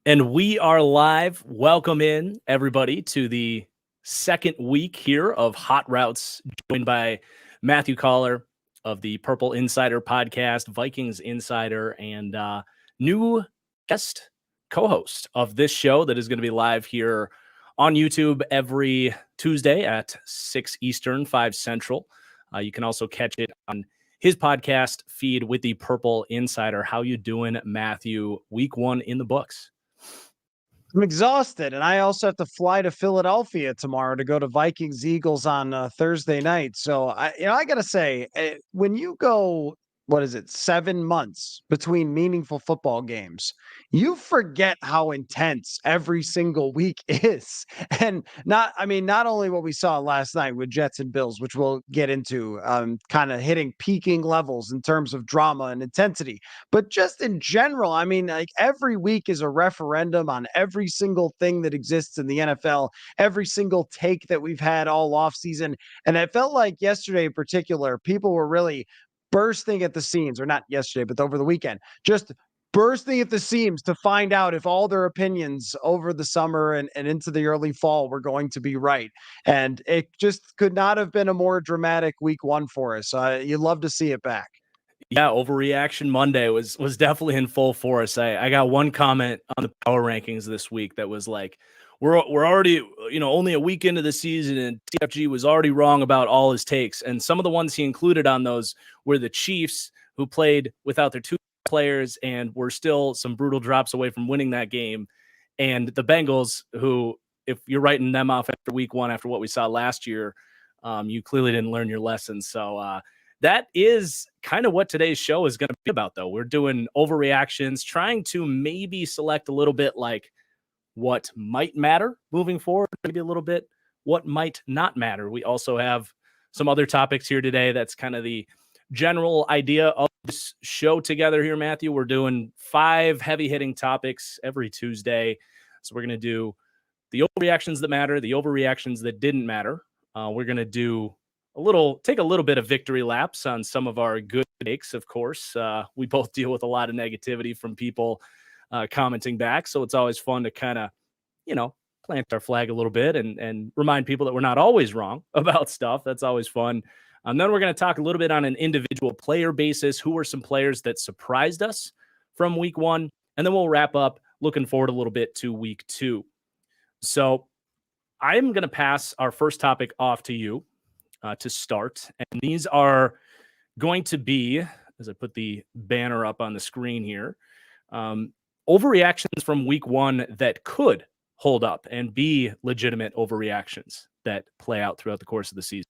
And we are live. Welcome in, everybody, to the second week here of Hot Routes, joined by Matthew Coller of the Purple Insider podcast, Vikings Insider, and new guest co-host of this show that is going to be live here on YouTube every Tuesday at 6 Eastern, 5 Central. You can also catch it on his podcast feed with the Purple Insider. How you doing, Matthew? Week 1 in the books. I'm exhausted, and I also have to fly to Philadelphia tomorrow to go to Vikings Eagles on Thursday night. So I gotta say, when you go, 7 months between meaningful football games, you forget how intense every single week is. And not only what we saw last night with Jets and Bills, which we'll get into, kind of hitting peaking levels in terms of drama and intensity, but just in general, like every week is a referendum on every single thing that exists in the NFL, every single take that we've had all off season. And I felt like yesterday in particular, people were really bursting at the seams, or not yesterday, but over the weekend, just bursting at the seams to find out if all their opinions over the summer and into the early fall were going to be right. And it just could not have been a more dramatic week 1 for us. You love to see it back. Yeah, Overreaction Monday was definitely in full force. I got one comment on the power rankings this week that was like, we're already, only a week into the season, and TFG was already wrong about all his takes. And some of the ones he included on those were the Chiefs, who played without their 2 players and were still some brutal drops away from winning that game, and the Bengals, who, if you're writing them off after week 1 after what we saw last year, you clearly didn't learn your lesson. So that is kind of what today's show is going to be about, though. We're doing overreactions, trying to maybe select a little bit like what might matter moving forward, maybe a little bit what might not matter. We also have some other topics here today. That's kind of the general idea of this show together here, Matthew. We're doing 5 heavy-hitting topics every Tuesday. So we're going to do the overreactions that matter, the overreactions that didn't matter. We're going to do take a little bit of victory laps on some of our good takes, of course. We both deal with a lot of negativity from people commenting back. So it's always fun to kind of, plant our flag a little bit and remind people that we're not always wrong about stuff. That's always fun. Then we're going to talk a little bit on an individual player basis. Who are some players that surprised us from week 1? And then we'll wrap up looking forward a little bit to week 2. So I'm going to pass our first topic off to you to start. And these are going to be, as I put the banner up on the screen here, overreactions from week 1 that could hold up and be legitimate overreactions that play out throughout the course of the season.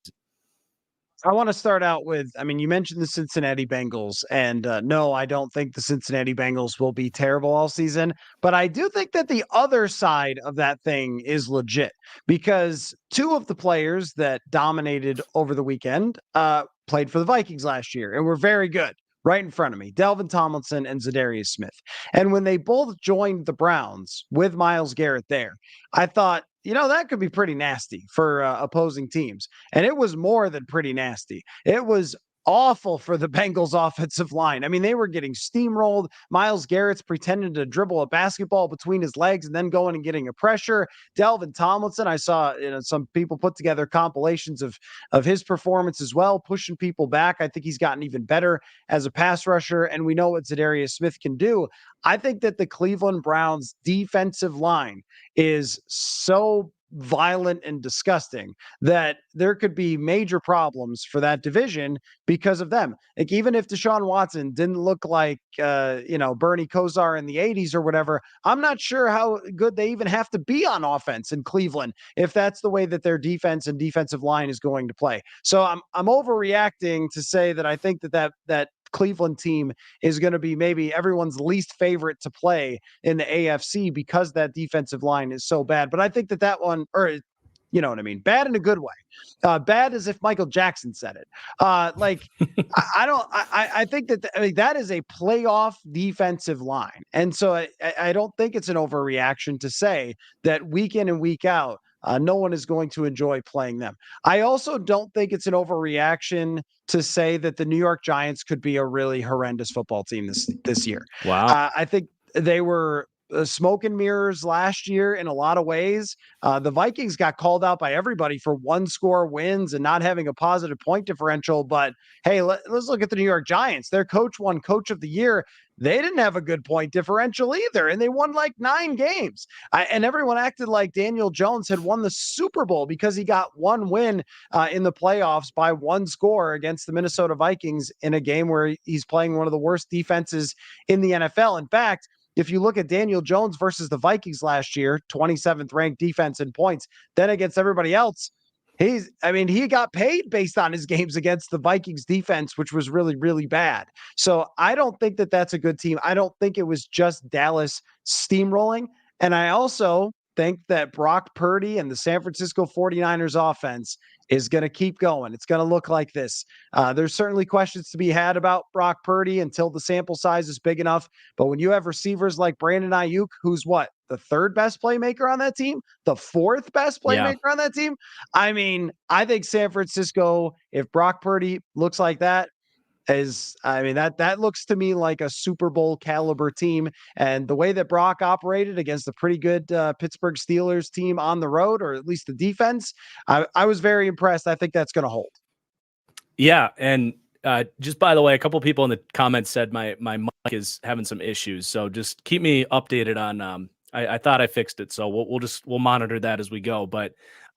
I want to start out with, you mentioned the Cincinnati Bengals, and no, I don't think the Cincinnati Bengals will be terrible all season, but I do think that the other side of that thing is legit, because 2 of the players that dominated over the weekend played for the Vikings last year and were very good. Right in front of me, Dalvin Tomlinson and Zadarius Smith. And when they both joined the Browns with Myles Garrett there, I thought, that could be pretty nasty for opposing teams. And it was more than pretty nasty. It was awful for the Bengals offensive line. They were getting steamrolled. Myles Garrett's pretending to dribble a basketball between his legs and then going and getting a pressure. Dalvin Tomlinson, I saw some people put together compilations of his performance as well, pushing people back. I think he's gotten even better as a pass rusher, and we know what Zadarius Smith can do. I think that the Cleveland Browns defensive line is so violent and disgusting that there could be major problems for that division because of them. Like, even if Deshaun Watson didn't look like Bernie Kosar in the 80s or whatever, I'm not sure how good they even have to be on offense in Cleveland if that's the way that their defense and defensive line is going to play. So I'm overreacting to say that I think that Cleveland team is going to be maybe everyone's least favorite to play in the AFC because that defensive line is so bad. But I think that one, or you know what I mean? Bad in a good way. Bad as if Michael Jackson said it. I think that is a playoff defensive line. And so I don't think it's an overreaction to say that week in and week out, no one is going to enjoy playing them. I also don't think it's an overreaction to say that the New York Giants could be a really horrendous football team this year. Wow. I think they were smoke and mirrors last year in a lot of ways. The Vikings got called out by everybody for 1-score wins and not having a positive point differential. But hey, let's look at the New York Giants. Their coach won Coach of the Year. They didn't have a good point differential either, and they won like 9 games. And everyone acted like Daniel Jones had won the Super Bowl because he got one win in the playoffs by 1 score against the Minnesota Vikings in a game where he's playing one of the worst defenses in the NFL. In fact, if you look at Daniel Jones versus the Vikings last year, 27th ranked defense in points, then against everybody else, he got paid based on his games against the Vikings defense, which was really, really bad. So I don't think that that's a good team. I don't think it was just Dallas steamrolling. And I also think that Brock Purdy and the San Francisco 49ers offense is going to keep going. It's going to look like this. There's certainly questions to be had about Brock Purdy until the sample size is big enough. But when you have receivers like Brandon Ayuk, who's what, the 3rd best playmaker on that team, the 4th best playmaker on that team. I mean, I think San Francisco, if Brock Purdy looks like that, that looks to me like a Super Bowl caliber team. And the way that Brock operated against a pretty good Pittsburgh Steelers team on the road, or at least the defense, I was very impressed. I think that's going to hold. Yeah. And just by the way, a couple people in the comments said my mic is having some issues. So just keep me updated on, I thought I fixed it. So we'll monitor that as we go. But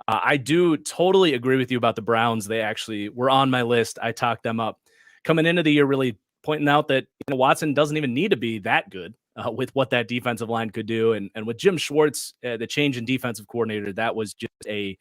I do totally agree with you about the Browns. They actually were on my list. I talked them up coming into the year, really pointing out that Watson doesn't even need to be that good with what that defensive line could do. And with Jim Schwartz, the change in defensive coordinator, that was just a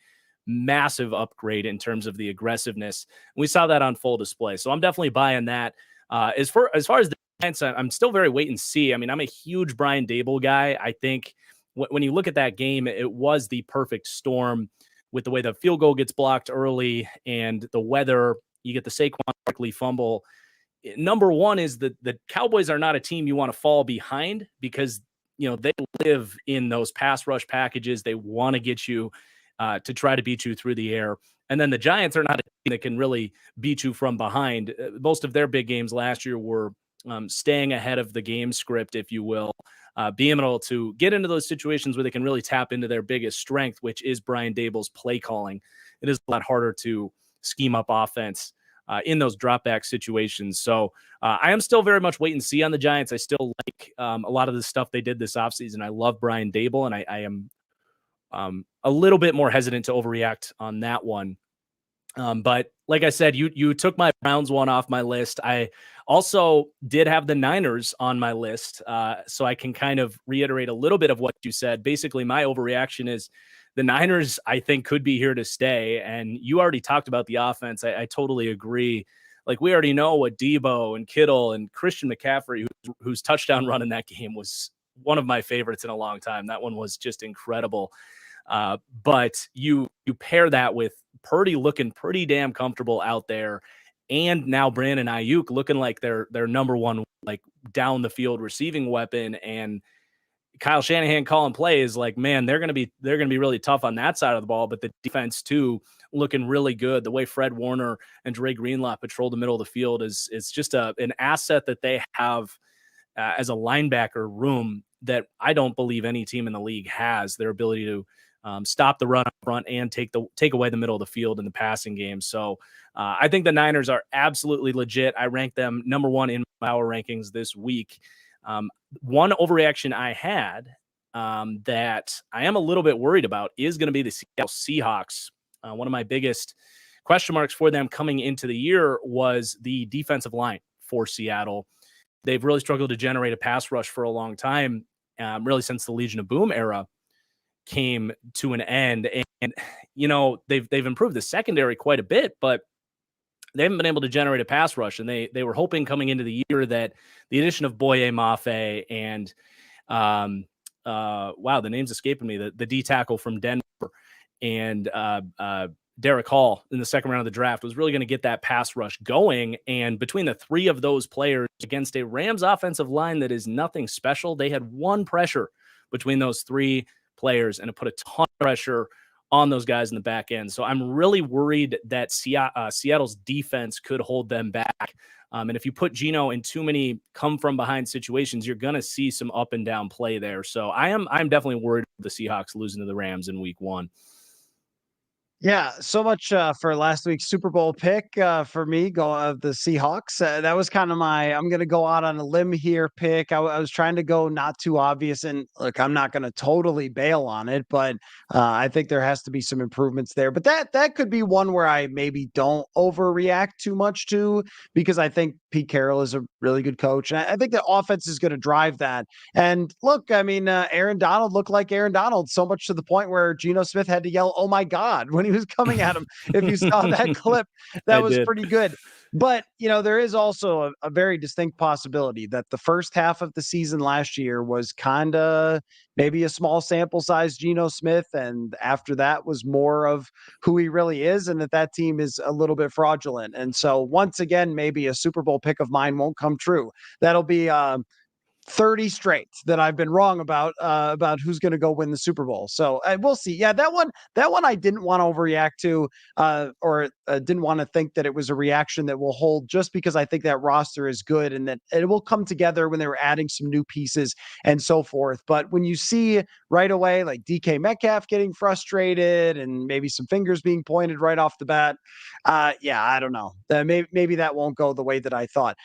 massive upgrade in terms of the aggressiveness. We saw that on full display. So I'm definitely buying that. As far as the Giants, I'm still very wait and see. I mean, I'm a huge Brian Daboll guy. I think when you look at that game, it was the perfect storm with the way the field goal gets blocked early and the weather. You get the Saquon Barkley fumble. Number one is that the Cowboys are not a team you want to fall behind because, they live in those pass rush packages. They want to get you to try to beat you through the air. And then the Giants are not a team that can really beat you from behind. Most of their big games last year were staying ahead of the game script, if you will, being able to get into those situations where they can really tap into their biggest strength, which is Brian Daboll's play calling. It is a lot harder to scheme up offense in those drop back situations. So I am still very much wait and see on the Giants. I still like a lot of the stuff they did this offseason. I love Brian Daboll, and I am a little bit more hesitant to overreact on that one. But like I said, you took my Browns one off my list. I also did have the Niners on my list. So I can kind of reiterate a little bit of what you said. Basically, my overreaction is the Niners, I think, could be here to stay. And you already talked about the offense. I totally agree. Like, we already know what Debo and Kittle and Christian McCaffrey, whose touchdown run in that game was one of my favorites in a long time. That one was just incredible. But you pair that with Purdy looking pretty damn comfortable out there, and now Brandon Ayuk looking like their number one, like, down the field receiving weapon, and Kyle Shanahan calling plays. Like, man, they're gonna be really tough on that side of the ball. But the defense too looking really good. The way Fred Warner and Dre Greenlaw patrol the middle of the field is just an asset that they have as a linebacker room that I don't believe any team in the league has. Their ability to stop the run up front and take away the middle of the field in the passing game. So I think the Niners are absolutely legit. I rank them number one in my power rankings this week. One overreaction I had that I am a little bit worried about is going to be the Seattle Seahawks. One of my biggest question marks for them coming into the year was the defensive line for Seattle. They've really struggled to generate a pass rush for a long time, really since the Legion of Boom era came to an end. And they've improved the secondary quite a bit, but they haven't been able to generate a pass rush. And they were hoping coming into the year that the addition of Boye Mafe and wow, the name's escaping me, the D tackle from Denver and Derek Hall in the second round of the draft was really going to get that pass rush going. And between the three of those players against a Rams offensive line that is nothing special, they had one pressure between those three players, and it put a ton of pressure on those guys in the back end. So I'm really worried that Seattle's defense could hold them back. And if you put Geno in too many come from behind situations, you're going to see some up and down play there. So I'm definitely worried the Seahawks losing to the Rams in week 1. Yeah, so much for last week's Super Bowl pick for me, of the Seahawks. That was kind of my I'm going to go out on a limb here pick. I was trying to go not too obvious, and look, I'm not going to totally bail on it, but I think there has to be some improvements there. But that could be one where I maybe don't overreact too much to, because I think Pete Carroll is a really good coach, and I think the offense is going to drive that. And look, I mean, Aaron Donald looked like Aaron Donald, so much to the point where Geno Smith had to yell, "Oh my God," when he was coming at him. If you saw that clip, that was pretty good. But, there is also a very distinct possibility that the first half of the season last year was kind of maybe a small sample size Geno Smith, and after that was more of who he really is, and that team is a little bit fraudulent. And so once again, maybe a Super Bowl pick of mine won't come true. That'll be 30 straight that I've been wrong about who's going to go win the Super Bowl. So we'll see. Yeah, that one I didn't want to overreact to, or didn't want to think that it was a reaction that will hold, just because I think that roster is good and that it will come together when they were adding some new pieces and so forth. But when you see right away, like DK Metcalf getting frustrated and maybe some fingers being pointed right off the bat, yeah, I don't know. Maybe that won't go the way that I thought.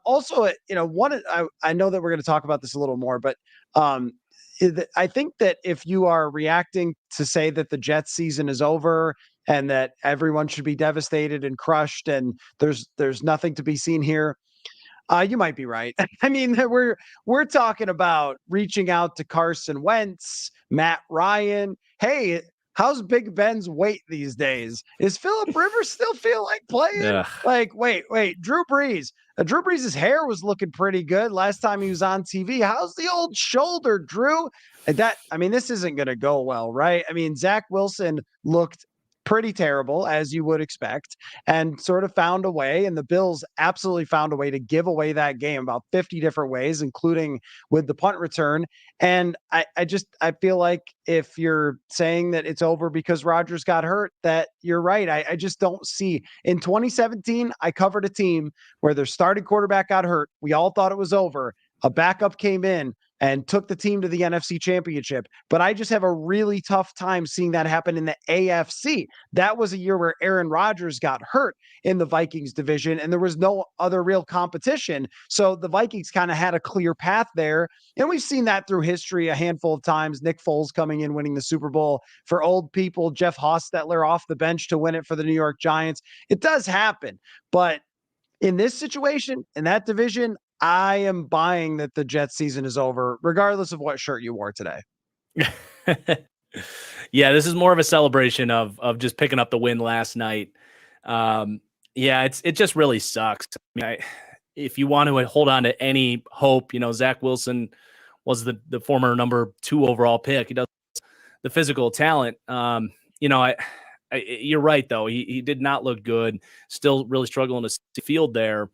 Also, I know that we're going to talk about this a little more, but I think that if you are reacting to say that the Jets season is over and that everyone should be devastated and crushed and there's nothing to be seen here, you might be right. I mean, we're talking about reaching out to Carson Wentz, Matt Ryan. Hey, how's Big Ben's weight these days? Is Phillip Rivers still feel like playing? Yeah. Like, wait, Drew Brees. Drew Brees' hair was looking pretty good last time he was on TV. How's the old shoulder, Drew? This isn't going to go well, right? I mean, Zach Wilson looked pretty terrible, as you would expect, and sort of found a way, and the Bills absolutely found a way to give away that game about 50 different ways, including with the punt return. And I feel like if you're saying that it's over because Rodgers got hurt, that you're right. I just don't see. In 2017, I covered a team where their starting quarterback got hurt. We all thought it was over. A backup came in and took the team to the NFC Championship. But I just have a really tough time seeing that happen in the AFC. That was a year where Aaron Rodgers got hurt in the Vikings division, and there was no other real competition. So the Vikings kind of had a clear path there. And we've seen that through history a handful of times. Nick Foles coming in, winning the Super Bowl for old people, Jeff Hostetler off the bench to win it for the New York Giants. It does happen. But in this situation, in that division, I am buying that the Jets season is over, regardless of what shirt you wore today. Yeah, this is more of a celebration of just picking up the win last night. Yeah, it just really sucks. I mean, if you want to hold on to any hope, Zach Wilson was the former number 2 overall pick. He does the physical talent. You're right though. He did not look good. Still really struggling to see field there.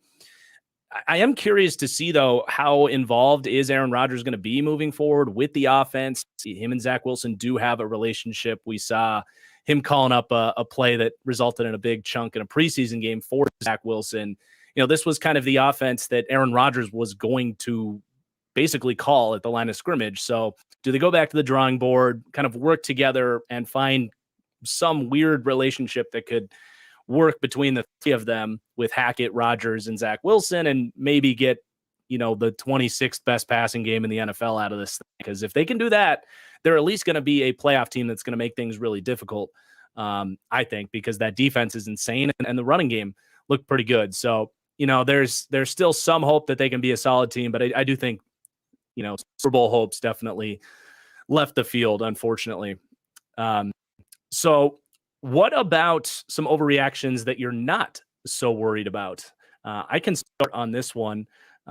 I am curious to see, though, how involved is Aaron Rodgers going to be moving forward with the offense. Him and Zach Wilson do have a relationship. We saw him calling up a play that resulted in a big chunk in a preseason game for Zach Wilson. This was kind of the offense that Aaron Rodgers was going to basically call at the line of scrimmage. So do they go back to the drawing board, kind of work together and find some weird relationship that could work between the 3 of them with Hackett, Rodgers, and Zach Wilson, and maybe get, the 26th best passing game in the NFL out of this thing? Because if they can do that, they're at least going to be a playoff team that's going to make things really difficult, I think, because that defense is insane and the running game looked pretty good. So, there's still some hope that they can be a solid team, but I do think, Super Bowl hopes definitely left the field, unfortunately. So what about some overreactions that you're not so worried about? I can start on this one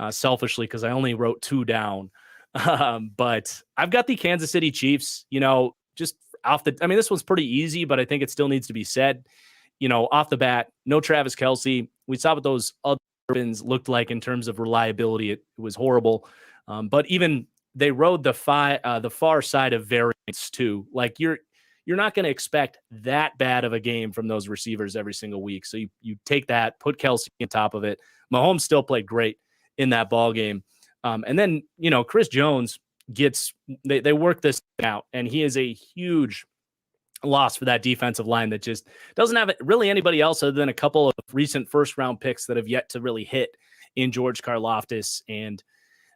selfishly because I only wrote 2 down. But I've got the Kansas City Chiefs, just this one's pretty easy, but I think it still needs to be said. Off the bat, no Travis Kelce. We saw what those other weapons looked like in terms of reliability. It was horrible. But even they rode the far side of variance too. Like you're you're not going to expect that bad of a game from those receivers every single week. So you take that, put Kelsey on top of it. Mahomes still played great in that ball game. And then, Chris Jones they work this out, and he is a huge loss for that defensive line that just doesn't have really anybody else other than a couple of recent first-round picks that have yet to really hit in George Karlaftis and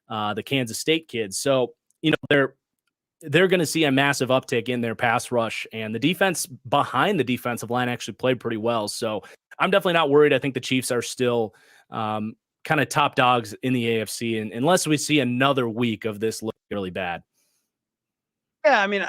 the Kansas State kids. So, they're going to see a massive uptick in their pass rush, and the defense behind the defensive line actually played pretty well. So I'm definitely not worried. I think the Chiefs are still kind of top dogs in the AFC, and unless we see another week of this looking really bad. Yeah, I mean,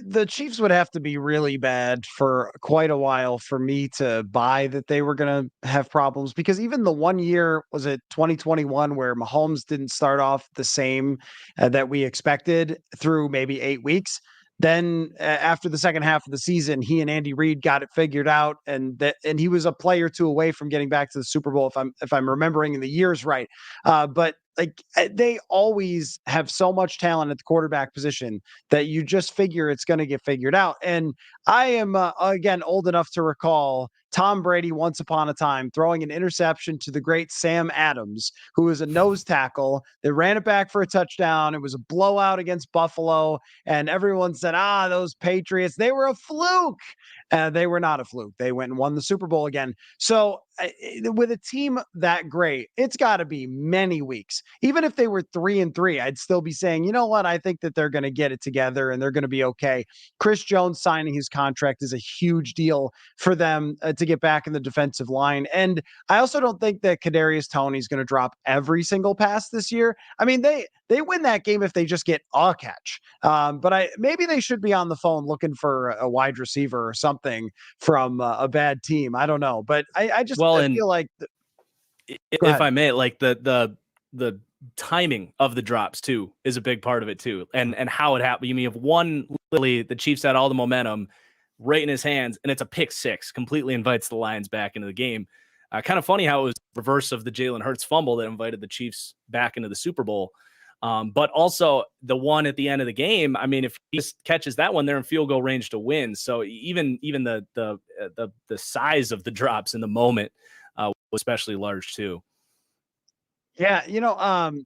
the Chiefs would have to be really bad for quite a while for me to buy that they were going to have problems, because even the one year, was it 2021, where Mahomes didn't start off the same that we expected through maybe 8 weeks. Then after the second half of the season, he and Andy Reid got it figured out, and he was a play or two away from getting back to the Super Bowl, if I'm remembering the years right. But like, they always have so much talent at the quarterback position that you just figure it's going to get figured out. And I am again old enough to recall Tom Brady once upon a time throwing an interception to the great Sam Adams, who was a nose tackle that ran it back for a touchdown. It was a blowout against Buffalo, and everyone said, those Patriots, they were a fluke. They were not a fluke. They went and won the Super Bowl again. So with a team that great, it's got to be many weeks. Even if they were 3-3, I'd still be saying, you know what? I think that they're going to get it together and they're going to be okay. Chris Jones signing his contract is a huge deal for them to get back in the defensive line. And I also don't think that Kadarius Toney is going to drop every single pass this year. I mean, they win that game if they just get a catch. But maybe they should be on the phone looking for a wide receiver or something from a bad team. I don't know, but I feel like, if I may, like the timing of the drops too is a big part of it too, and how it happened. You mean, if one, literally, the Chiefs had all the momentum right in his hands, and it's a pick six, completely invites the Lions back into the game. Kind of funny how it was reverse of the Jalen Hurts fumble that invited the Chiefs back into the Super Bowl. But also the one at the end of the game. I mean, if he just catches that one, they're in field goal range to win. So even the size of the drops in the moment was especially large too. Yeah,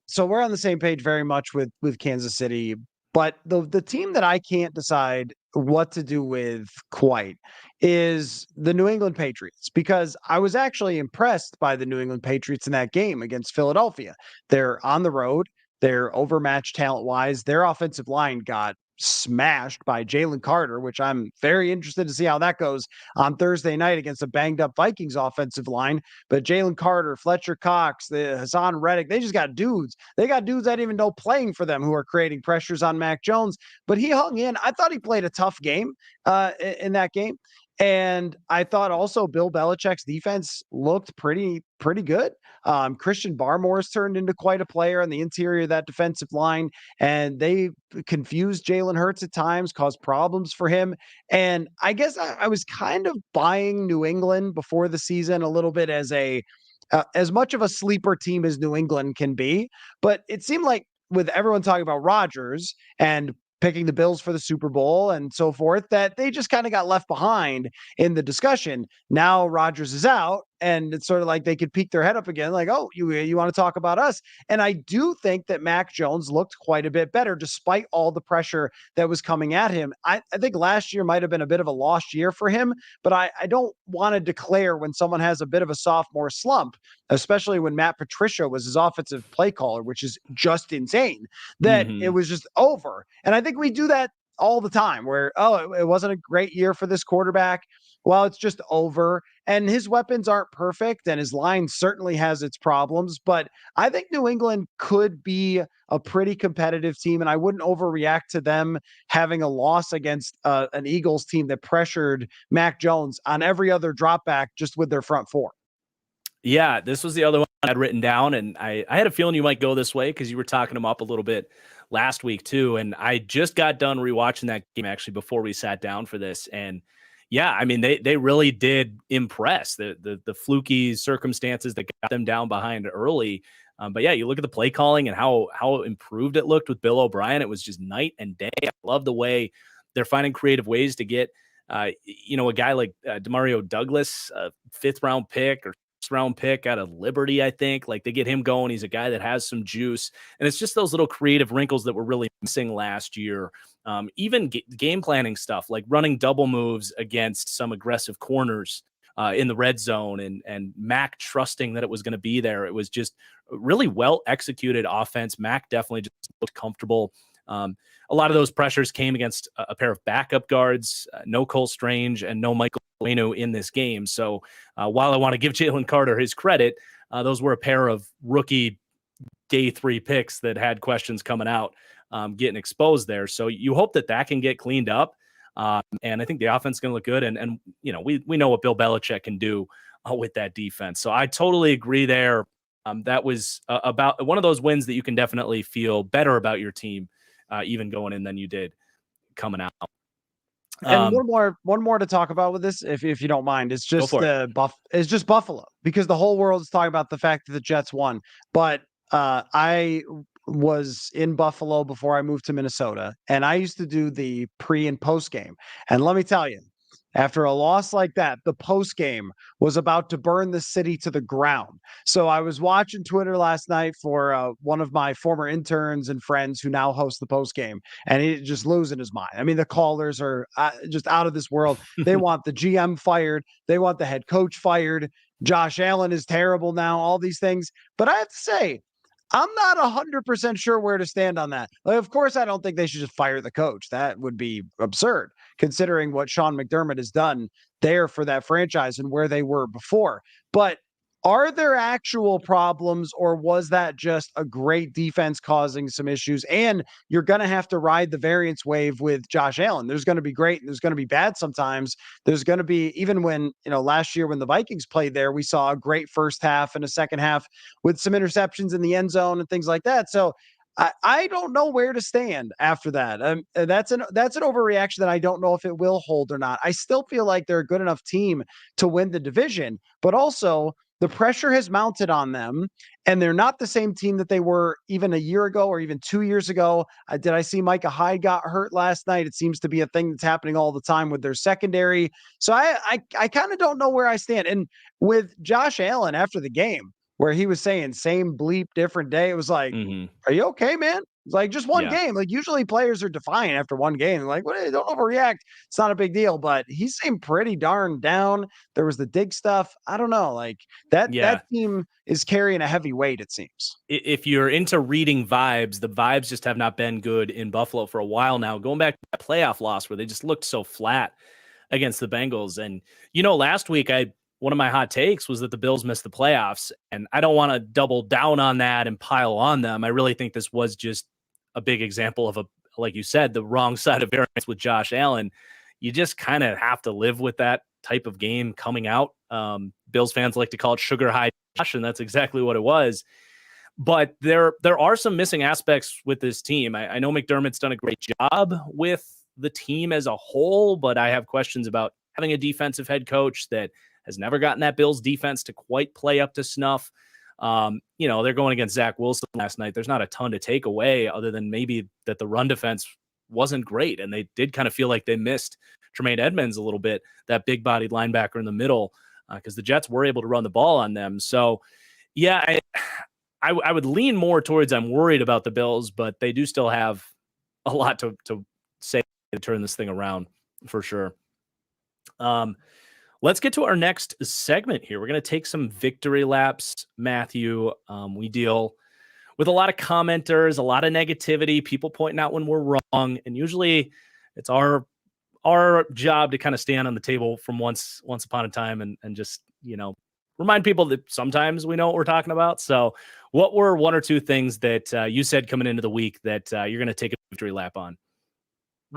so we're on the same page very much with Kansas City, but the team that I can't decide what to do with quite is the New England Patriots, because I was actually impressed by the New England Patriots in that game against Philadelphia. They're on the road. They're overmatched talent-wise. Their offensive line got smashed by Jalen Carter, which I'm very interested to see how that goes on Thursday night against a banged-up Vikings offensive line. But Jalen Carter, Fletcher Cox, the Hassan Reddick, they just got dudes. They got dudes I didn't even know playing for them who are creating pressures on Mac Jones. But he hung in. I thought he played a tough game in that game. And I thought also Bill Belichick's defense looked pretty good. Christian Barmore's turned into quite a player on the interior of that defensive line, and they confused Jalen Hurts at times, caused problems for him. And I guess I was kind of buying New England before the season a little bit as much of a sleeper team as New England can be. But it seemed like, with everyone talking about Rodgers and picking the Bills for the Super Bowl and so forth, that they just kind of got left behind in the discussion. Now Rodgers is out, and it's sort of like they could peek their head up again, like, oh, you want to talk about us? And I do think that Mac Jones looked quite a bit better despite all the pressure that was coming at him. I think last year might have been a bit of a lost year for him, but I don't want to declare when someone has a bit of a sophomore slump, especially when Matt Patricia was his offensive play caller, which is just insane, that it was just over. And I think we do that all the time where, it wasn't a great year for this quarterback. Well, it's just over, and his weapons aren't perfect, and his line certainly has its problems, but I think New England could be a pretty competitive team, and I wouldn't overreact to them having a loss against an Eagles team that pressured Mac Jones on every other drop back just with their front four. Yeah, this was the other one I had written down, and I had a feeling you might go this way because you were talking them up a little bit last week too, and I just got done rewatching that game actually before we sat down for this, and yeah, I mean, they really did impress. The fluky circumstances that got them down behind early. But yeah, you look at the play calling and how improved it looked with Bill O'Brien. It was just night and day. I love the way they're finding creative ways to get A guy like Demario Douglas, a 5th-round pick or 6th-round pick out of Liberty, I think. Like, they get him going. He's a guy that has some juice. And it's just those little creative wrinkles that were really missing last year. Even game planning stuff, like running double moves against some aggressive corners in the red zone, and Mac trusting that it was going to be there. It was just really well executed offense. Mac definitely just looked comfortable. A lot of those pressures came against a pair of backup guards, no Cole Strange and no Michael Bueno in this game. So while I want to give Jalen Carter his credit, those were a pair of rookie day 3 picks that had questions coming out, getting exposed there. So you hope that can get cleaned up. And I think the offense is going to look good. And we know what Bill Belichick can do with that defense. So I totally agree there. That was about one of those wins that you can definitely feel better about your team, even going in than you did coming out. And one more to talk about with this, if you don't mind. It's just it's just Buffalo, because the whole world is talking about the fact that the Jets won. But I was in Buffalo before I moved to Minnesota, and I used to do the pre and post game. And let me tell you, after a loss like that, the post game was about to burn the city to the ground. So I was watching Twitter last night for one of my former interns and friends who now host the post game, and he's just losing his mind. I mean, the callers are just out of this world. They want the GM fired. They want the head coach fired. Josh Allen is terrible now, all these things. But I have to say, I'm not 100% sure where to stand on that. Like, of course, I don't think they should just fire the coach. That would be absurd, considering what Sean McDermott has done there for that franchise and where they were before. But are there actual problems, or was that just a great defense causing some issues? And you're going to have to ride the variance wave with Josh Allen. There's going to be great and there's going to be bad sometimes. There's going to be, even when, last year when the Vikings played there, we saw a great first half and a second half with some interceptions in the end zone and things like that. So I don't know where to stand after that. That's an overreaction that I don't know if it will hold or not. I still feel like they're a good enough team to win the division, but also the pressure has mounted on them, and they're not the same team that they were even a year ago or even 2 years ago. Did I see Micah Hyde got hurt last night? It seems to be a thing that's happening all the time with their secondary. So I kind of don't know where I stand. And with Josh Allen after the game, where he was saying same bleep, different day, it was like, Are you okay, man? It's like just one game. Like, usually players are defiant after one game. Like, what? Don't overreact. It's not a big deal. But he seemed pretty darn down. There was the dig stuff. I don't know. Like that team is carrying a heavy weight, it seems. If you're into reading vibes, the vibes just have not been good in Buffalo for a while now. Going back to that playoff loss where they just looked so flat against the Bengals. And, last week one of my hot takes was that the Bills missed the playoffs, and I don't want to double down on that and pile on them. I really think this was just a big example of, like you said, the wrong side of variance with Josh Allen. You just kind of have to live with that type of game coming out. Bills fans like to call it sugar high Josh, and that's exactly what it was. But there are some missing aspects with this team. I know McDermott's done a great job with the team as a whole, but I have questions about having a defensive head coach that has never gotten that Bills defense to quite play up to snuff. They're going against Zach Wilson last night. There's not a ton to take away other than maybe that the run defense wasn't great. And they did kind of feel like they missed Tremaine Edmonds a little bit, that big bodied linebacker in the middle, because the Jets were able to run the ball on them. So yeah, I would lean more towards I'm worried about the Bills, but they do still have a lot to say to turn this thing around for sure. Let's get to our next segment here. We're going to take some victory laps, Matthew. We deal with a lot of commenters, a lot of negativity, people pointing out when we're wrong. And usually it's our job to kind of stand on the table from once upon a time and just, remind people that sometimes we know what we're talking about. So what were one or two things that you said coming into the week that you're going to take a victory lap on?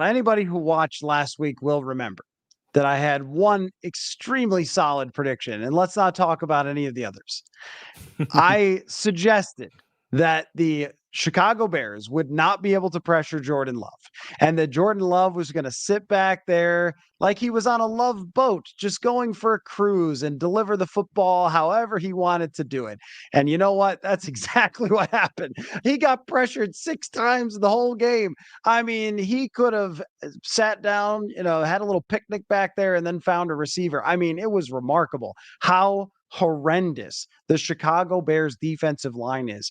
Anybody who watched last week will remember that I had one extremely solid prediction, and let's not talk about any of the others. I suggested that the Chicago Bears would not be able to pressure Jordan Love, and that Jordan Love was going to sit back there like he was on a love boat, just going for a cruise and deliver the football however he wanted to do it. And you know what? That's exactly what happened. He got pressured 6 times the whole game. I mean, he could have sat down, had a little picnic back there and then found a receiver. I mean, it was remarkable how horrendous the Chicago Bears defensive line is.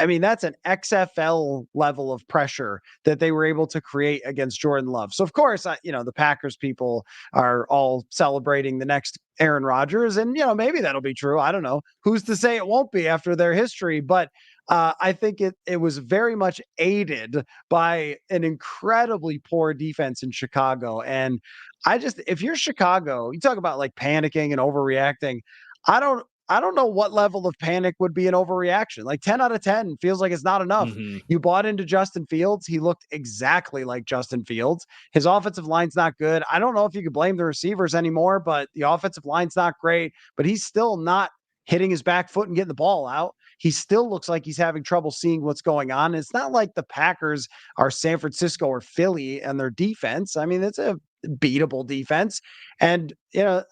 I mean, that's an XFL level of pressure that they were able to create against Jordan Love. So, of course, the Packers people are all celebrating the next Aaron Rodgers, and, maybe that'll be true. I don't know. Who's to say it won't be after their history? But I think it was very much aided by an incredibly poor defense in Chicago. And if you're Chicago, you talk about like panicking and overreacting. I don't know what level of panic would be an overreaction. Like 10 out of 10 feels like it's not enough. Mm-hmm. You bought into Justin Fields. He looked exactly like Justin Fields. His offensive line's not good. I don't know if you could blame the receivers anymore, but the offensive line's not great, but he's still not hitting his back foot and getting the ball out. He still looks like he's having trouble seeing what's going on. It's not like the Packers are San Francisco or Philly and their defense. I mean, it's a beatable defense. And,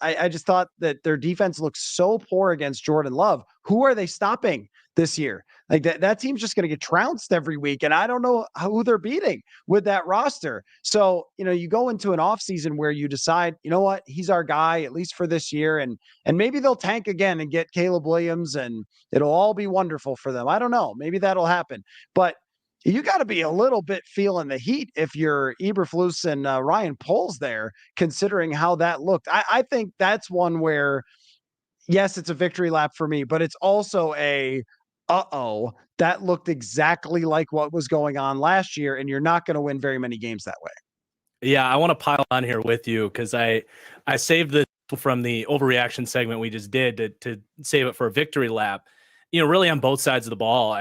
I just thought that their defense looks so poor against Jordan Love. Who are they stopping this year? Like that team's just going to get trounced every week. And I don't know who they're beating with that roster. So, you go into an offseason where you decide, you know what, he's our guy, at least for this year. And maybe they'll tank again and get Caleb Williams and it'll all be wonderful for them. I don't know. Maybe that'll happen. But you got to be a little bit feeling the heat if you're Eberflus and Ryan Poles there, considering how that looked. I think that's one where, yes, it's a victory lap for me, but it's also that looked exactly like what was going on last year, and you're not going to win very many games that way. Yeah, I want to pile on here with you because I saved the from the overreaction segment we just did to save it for a victory lap. Really on both sides of the ball.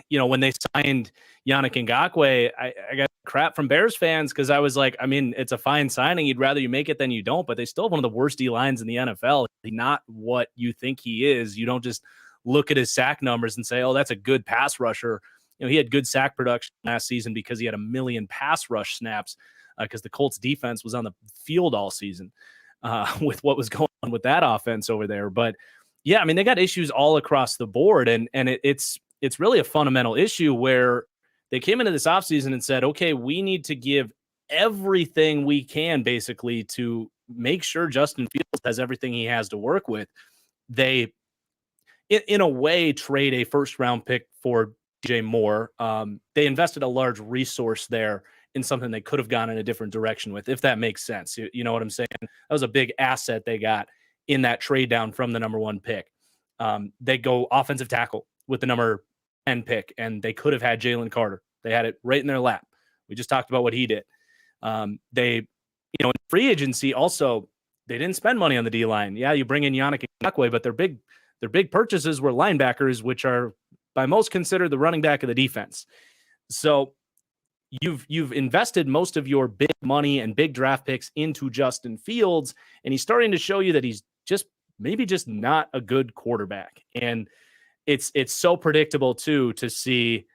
When they signed Yannick Ngakoue, I got crap from Bears fans because I was like, I mean, it's a fine signing. You'd rather you make it than you don't, but they still have one of the worst D-lines in the NFL. He's not what you think he is. You don't just look at his sack numbers and say, oh, that's a good pass rusher. He had good sack production last season because he had 1 million pass rush snaps because the Colts defense was on the field all season with what was going on with that offense over there. But yeah, I mean, they got issues all across the board, and it's really a fundamental issue where they came into this offseason and said, okay, we need to give everything we can basically to make sure Justin Fields has everything he has to work with. They, in a way, trade a first-round pick for DJ Moore. They invested a large resource there in something they could have gone in a different direction with, if that makes sense. You know what I'm saying? That was a big asset they got in that trade down from the number 1 pick. They go offensive tackle with the number 10 pick, and they could have had Jalen Carter. They had it right in their lap. We just talked about what he did. They, in free agency also, they didn't spend money on the D-line. Yeah, you bring in Yannick Ngakoue, but their big purchases were linebackers, which are by most considered the running back of the defense. So you've invested most of your big money and big draft picks into Justin Fields, and he's starting to show you that he's maybe just not a good quarterback. And it's so predictable too to see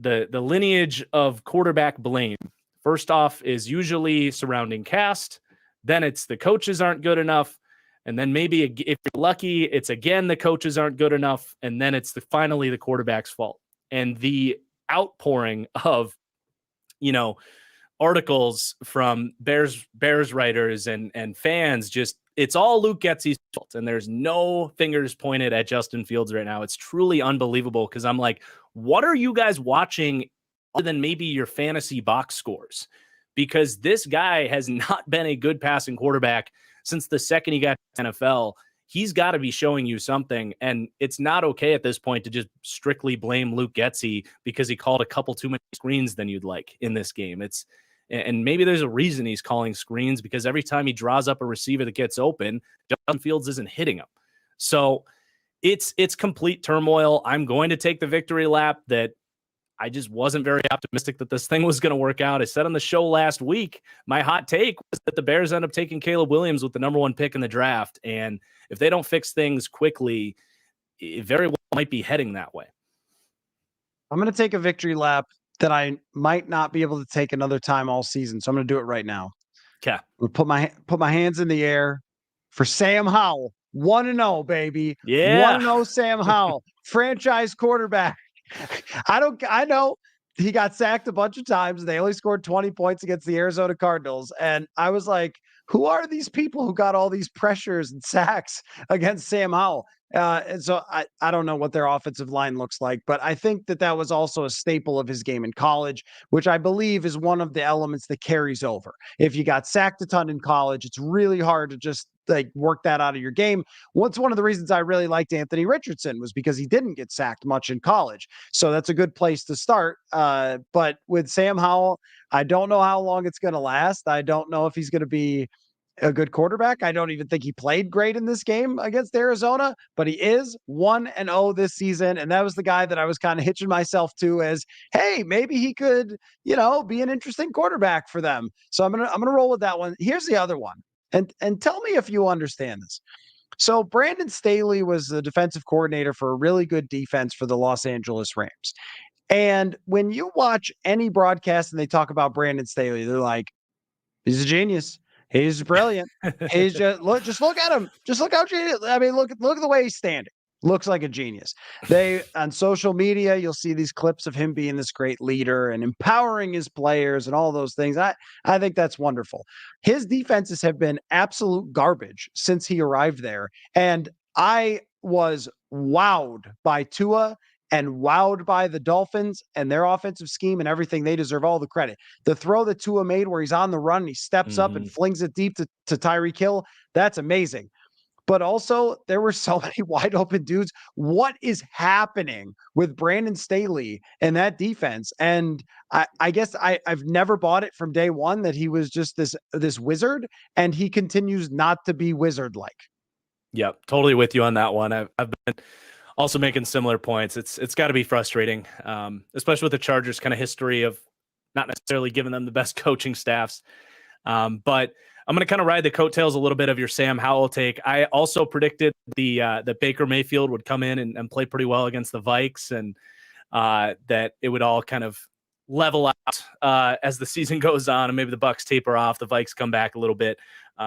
the lineage of quarterback blame. First off is usually surrounding cast, then it's the coaches aren't good enough, and then maybe if you're lucky, it's again the coaches aren't good enough, and then it's finally the quarterback's fault. And the outpouring of articles from Bears writers and fans, it's all Luke Getsy's fault, and there's no fingers pointed at Justin Fields right now. It's truly unbelievable because I'm like, what are you guys watching other than maybe your fantasy box scores? Because this guy has not been a good passing quarterback since the second he got to NFL. He's got to be showing you something, and it's not okay at this point to just strictly blame Luke Getsy because he called a couple too many screens than you'd like in this game. And maybe there's a reason he's calling screens, because every time he draws up a receiver that gets open, Justin Fields isn't hitting him. So it's complete turmoil. I'm going to take the victory lap that I just wasn't very optimistic that this thing was going to work out. I said on the show last week, my hot take was that the Bears end up taking Caleb Williams with the number 1 pick in the draft. And if they don't fix things quickly, it very well might be heading that way. I'm going to take a victory lap that I might not be able to take another time all season. So I'm going to do it right now. Okay. Put my hands in the air for Sam Howell. 1-0, baby. Yeah. 1-0 Sam Howell, franchise quarterback. I know he got sacked a bunch of times. They only scored 20 points against the Arizona Cardinals. And I was like, who are these people who got all these pressures and sacks against Sam Howell? And so I don't know what their offensive line looks like, but I think that was also a staple of his game in college, which I believe is one of the elements that carries over. If you got sacked a ton in college, it's really hard to just like work that out of your game. What's one of the reasons I really liked Anthony Richardson was because he didn't get sacked much in college. So that's a good place to start. But with Sam Howell, I don't know how long it's going to last. I don't know if he's going to be a good quarterback. I don't even think he played great in this game against Arizona, but he is 1-0 this season. And that was the guy that I was kind of hitching myself to as, hey, maybe he could, be an interesting quarterback for them. So I'm going to roll with that one. Here's the other one. And tell me if you understand this. So Brandon Staley was the defensive coordinator for a really good defense for the Los Angeles Rams. And when you watch any broadcast and they talk about Brandon Staley, they're like, he's a genius. He's brilliant. He's just look at him. Just look how genius. I mean, look at the way he's standing. Looks like a genius. They on social media, you'll see these clips of him being this great leader and empowering his players and all those things. I think that's wonderful. His defenses have been absolute garbage since he arrived there. And I was wowed by Tua and wowed by the Dolphins and their offensive scheme and everything. They deserve all the credit. The throw that Tua made where he's on the run, he steps up and flings it deep to Tyreek Hill, that's amazing. But also, there were so many wide open dudes. What is happening with Brandon Staley and that defense? And I guess I've never bought it from day one that he was just this wizard, and he continues not to be wizard-like. Yep, totally with you on that one. I've been also making similar points. It's got to be frustrating, especially with the Chargers' kind of history of not necessarily giving them the best coaching staffs. But I'm going to kind of ride the coattails a little bit of your Sam Howell take. I also predicted that Baker Mayfield would come in and play pretty well against the Vikes, and that it would all kind of level out as the season goes on, and maybe the Bucs taper off, the Vikes come back a little bit.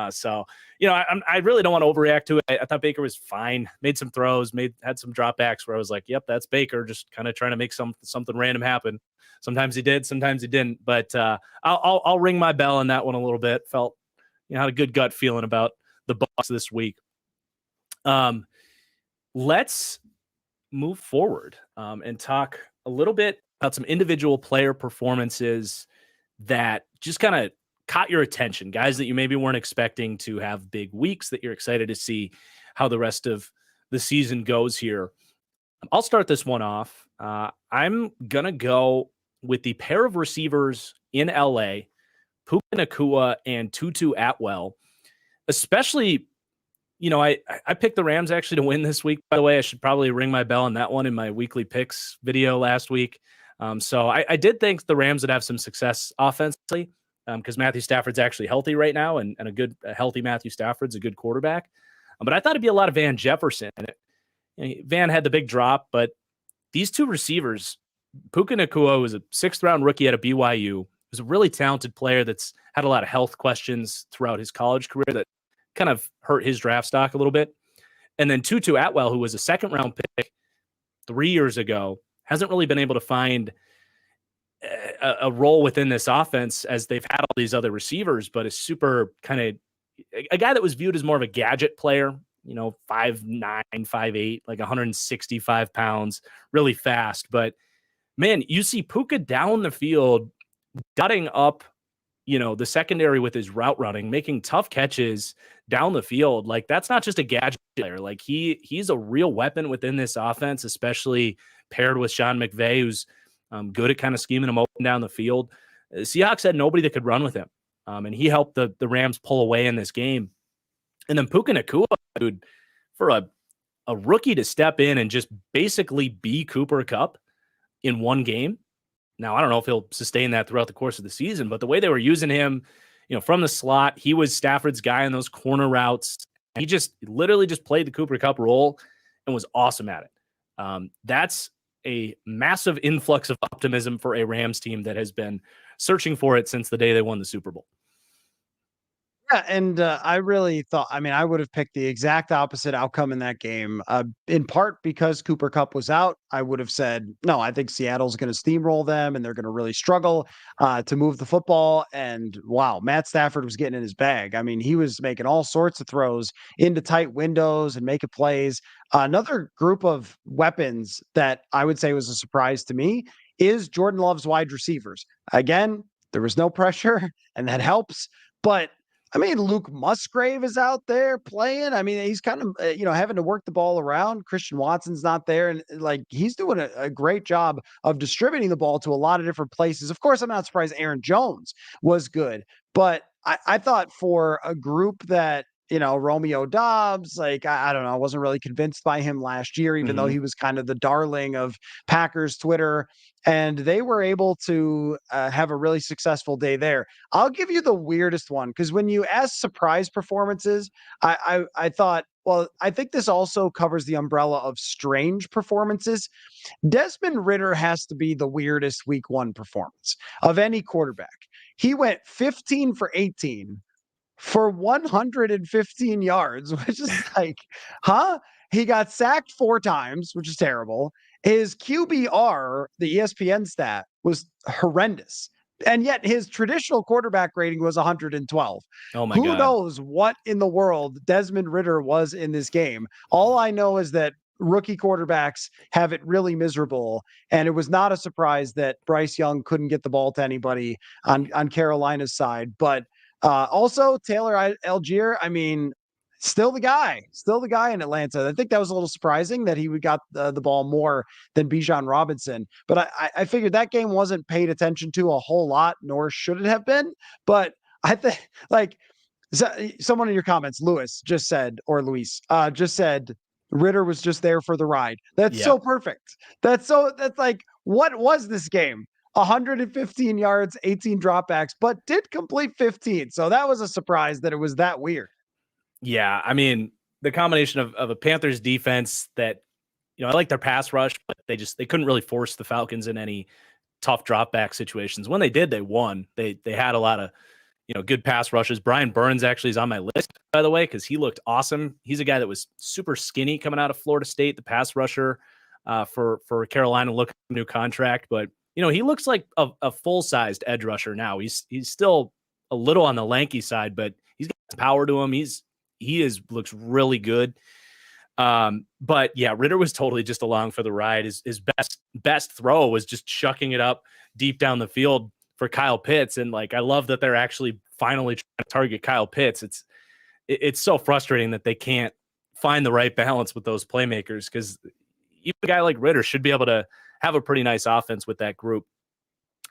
So I really don't want to overreact to it. I thought Baker was fine, made some throws, had some dropbacks where I was like, yep, that's Baker, just kind of trying to make something random happen. Sometimes he did, sometimes he didn't. But I'll ring my bell on that one a little bit. Felt had a good gut feeling about the Bucs this week. Let's move forward and talk a little bit about some individual player performances that just kind of caught your attention, guys that you maybe weren't expecting to have big weeks, that you're excited to see how the rest of the season goes here. I'll start this one off. I'm going to go with the pair of receivers in LA, Puka Nacua and Tutu Atwell, especially, I picked the Rams actually to win this week. By the way, I should probably ring my bell on that one in my weekly picks video last week. So I did think the Rams would have some success offensively because Matthew Stafford's actually healthy right now, and a healthy Matthew Stafford's a good quarterback. But I thought it'd be a lot of Van Jefferson. Van had the big drop, but these two receivers, Puka Nacua was a 6th-round rookie out of BYU. Was a really talented player that's had a lot of health questions throughout his college career that kind of hurt his draft stock a little bit. And then Tutu Atwell, who was a 2nd-round pick 3 years ago, hasn't really been able to find a role within this offense as they've had all these other receivers, but is super kind of a guy that was viewed as more of a gadget player, 5'9", 5'8", like 165 pounds, really fast. But man, you see Puka down the field, gutting up, the secondary with his route running, making tough catches down the field. Like, that's not just a gadget player. Like, he's a real weapon within this offense, especially paired with Sean McVay, who's good at kind of scheming him open down the field. The Seahawks had nobody that could run with him, and he helped the Rams pull away in this game. And then Puka Nacua, dude, for a rookie to step in and just basically be Cooper Kupp in one game. Now, I don't know if he'll sustain that throughout the course of the season, but the way they were using him, from the slot, he was Stafford's guy in those corner routes. And he just literally just played the Cooper Kupp role and was awesome at it. That's a massive influx of optimism for a Rams team that has been searching for it since the day they won the Super Bowl. Yeah, and I really thought, I mean, I would have picked the exact opposite outcome in that game, in part because Cooper Kupp was out. I would have said, no, I think Seattle's going to steamroll them and they're going to really struggle to move the football. And wow, Matt Stafford was getting in his bag. I mean, he was making all sorts of throws into tight windows and making plays. Another group of weapons that I would say was a surprise to me is Jordan Love's wide receivers. Again, there was no pressure, and that helps. But I mean, Luke Musgrave is out there playing. I mean, he's kind of, having to work the ball around. Christian Watson's not there. And like, he's doing a great job of distributing the ball to a lot of different places. Of course, I'm not surprised Aaron Jones was good, but I thought for a group that, Romeo Dobbs, like, I don't know, I wasn't really convinced by him last year, even though he was kind of the darling of Packers Twitter. And they were able to have a really successful day there. I'll give you the weirdest one, because when you ask surprise performances, I thought, well, I think this also covers the umbrella of strange performances. Desmond Ritter has to be the weirdest week one performance of any quarterback. He went 15 for 18 for 115 yards, which is like, huh? He got sacked 4 times, which is terrible. His QBR, the ESPN stat, was horrendous. And yet his traditional quarterback rating was 112. Oh my Who God. knows what in the world Desmond Ritter was in this game? All I know is that rookie quarterbacks have it really miserable. And it was not a surprise that Bryce Young couldn't get the ball to anybody on Carolina's side. But also Taylor Algier, I mean, still the guy in Atlanta. I think that was a little surprising that he would got the ball more than Bijan Robinson. But I figured that game wasn't paid attention to a whole lot, nor should it have been. But I think, like, someone in your comments, Luis just said Ritter was just there for the ride. That's so perfect. That's like, what was this game? 115 yards, 18 dropbacks, but did complete 15. So that was a surprise that it was that weird. Yeah, I mean, the combination of a Panthers defense that, I like their pass rush, but they couldn't really force the Falcons in any tough drop back situations. When they did, they won. They had a lot of, good pass rushes. Brian Burns actually is on my list, by the way, because he looked awesome. He's a guy that was super skinny coming out of Florida State, the pass rusher for Carolina, looking for a new contract. But, he looks like a full-sized edge rusher now. He's still a little on the lanky side, but he's got some power to him. Looks really good. But yeah, Ritter was totally just along for the ride. His best throw was just chucking it up deep down the field for Kyle Pitts. And like, I love that they're actually finally trying to target Kyle Pitts. It's so frustrating that they can't find the right balance with those playmakers, because even a guy like Ritter should be able to have a pretty nice offense with that group.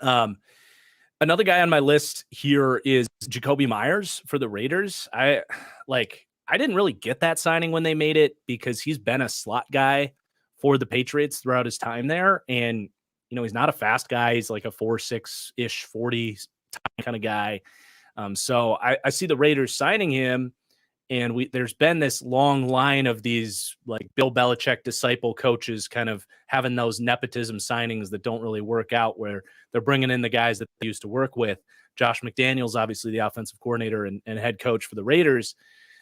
Another guy on my list here is Jacoby Myers for the Raiders. I didn't really get that signing when they made it, because he's been a slot guy for the Patriots throughout his time there. And, he's not a fast guy. He's like a 4.6-ish 40 kind of guy. So I see the Raiders signing him, and there's been this long line of these like Bill Belichick disciple coaches kind of having those nepotism signings that don't really work out, where they're bringing in the guys that they used to work with. Josh McDaniels, obviously the offensive coordinator and head coach for the Raiders.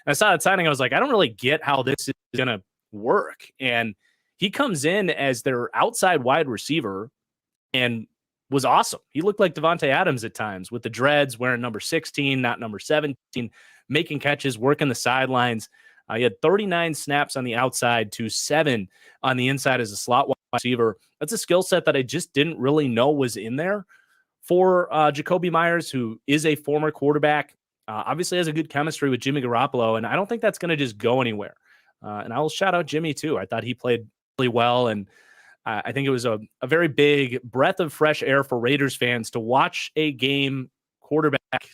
And I saw that signing. I was like, I don't really get how this is going to work. And he comes in as their outside wide receiver and was awesome. He looked like Devontae Adams at times, with the dreads, wearing number 16, not number 17, making catches, working the sidelines. He had 39 snaps on the outside to 7 on the inside as a slot wide receiver. That's a skill set that I just didn't really know was in there for Jacoby Myers, who is a former quarterback. Obviously has a good chemistry with Jimmy Garoppolo, and I don't think that's going to just go anywhere. And I will shout out Jimmy too. I thought he played really well, and I think it was a very big breath of fresh air for Raiders fans to watch a game quarterback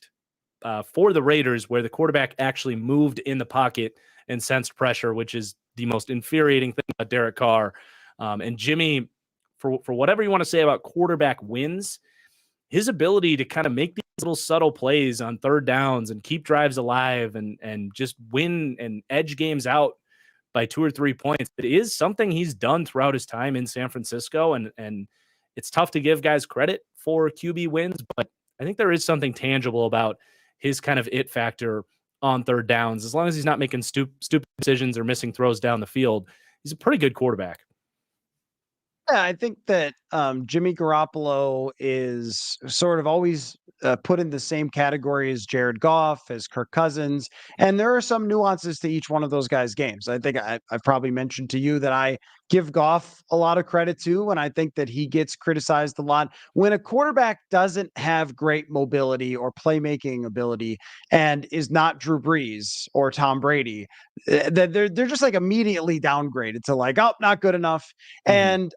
for the Raiders where the quarterback actually moved in the pocket and sensed pressure, which is the most infuriating thing about Derek Carr. And Jimmy, for whatever you want to say about quarterback wins, his ability to kind of make these little subtle plays on third downs and keep drives alive and just win and edge games out by 2 or 3 points. It is something he's done throughout his time in San Francisco, and it's tough to give guys credit for QB wins, but I think there is something tangible about his kind of it factor on third downs. As long as he's not making stupid decisions or missing throws down the field, he's a pretty good quarterback. Yeah, I think that Jimmy Garoppolo is sort of always put in the same category as Jared Goff, as Kirk Cousins, and there are some nuances to each one of those guys' games. I think I've probably mentioned to you that I give Goff a lot of credit too, and I think that he gets criticized a lot. When a quarterback doesn't have great mobility or playmaking ability and is not Drew Brees or Tom Brady, they're just like immediately downgraded to like, oh, not good enough. And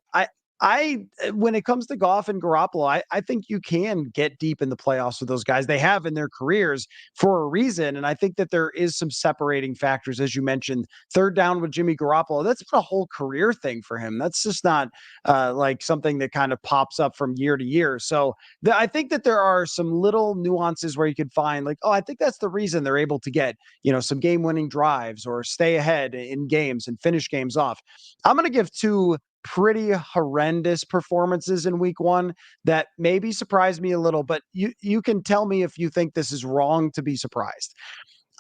I when it comes to Goff and Garoppolo, I think you can get deep in the playoffs with those guys. They have in their careers for a reason. And I think that there is some separating factors, as you mentioned. Third down with Jimmy Garoppolo, that's been a whole career thing for him. That's just not like something that kind of pops up from year to year. So I think that there are some little nuances where you could find like, oh, I think that's the reason they're able to get, some game-winning drives or stay ahead in games and finish games off. I'm going to give two pretty horrendous performances in week one that maybe surprised me a little, but you can tell me if you think this is wrong to be surprised.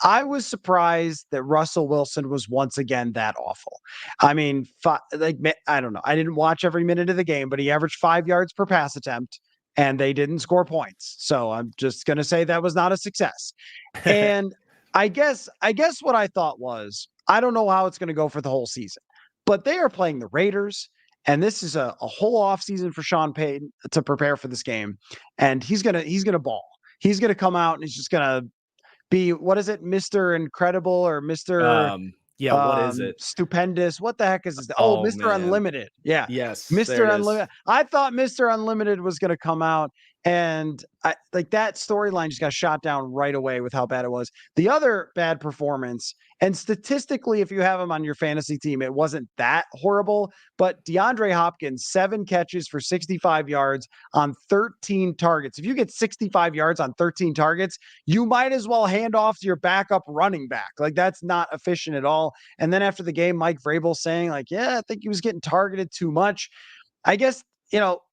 I was surprised that Russell Wilson was once again that awful. I mean, I don't know. I didn't watch every minute of the game, but he averaged 5 yards per pass attempt and they didn't score points. So I'm just going to say that was not a success. And I guess what I thought was, I don't know how it's going to go for the whole season, but they are playing the Raiders, and this is a whole offseason for Sean Payton to prepare for this game. And he's gonna ball. He's gonna come out and he's just gonna be, what is it, Mr. Incredible or Mr. What is it? Stupendous. What the heck is this? Oh, Mr. man. Unlimited. Yeah. Yes. Mr. Unlimited. I thought Mr. Unlimited was gonna come out. And that storyline just got shot down right away with how bad it was. The other bad performance, and statistically, if you have him on your fantasy team, it wasn't that horrible, but DeAndre Hopkins, 7 catches for 65 yards on 13 targets. If you get 65 yards on 13 targets, you might as well hand off to your backup running back. Like, that's not efficient at all. And then after the game, Mike Vrabel saying like, yeah, I think he was getting targeted too much. I guess,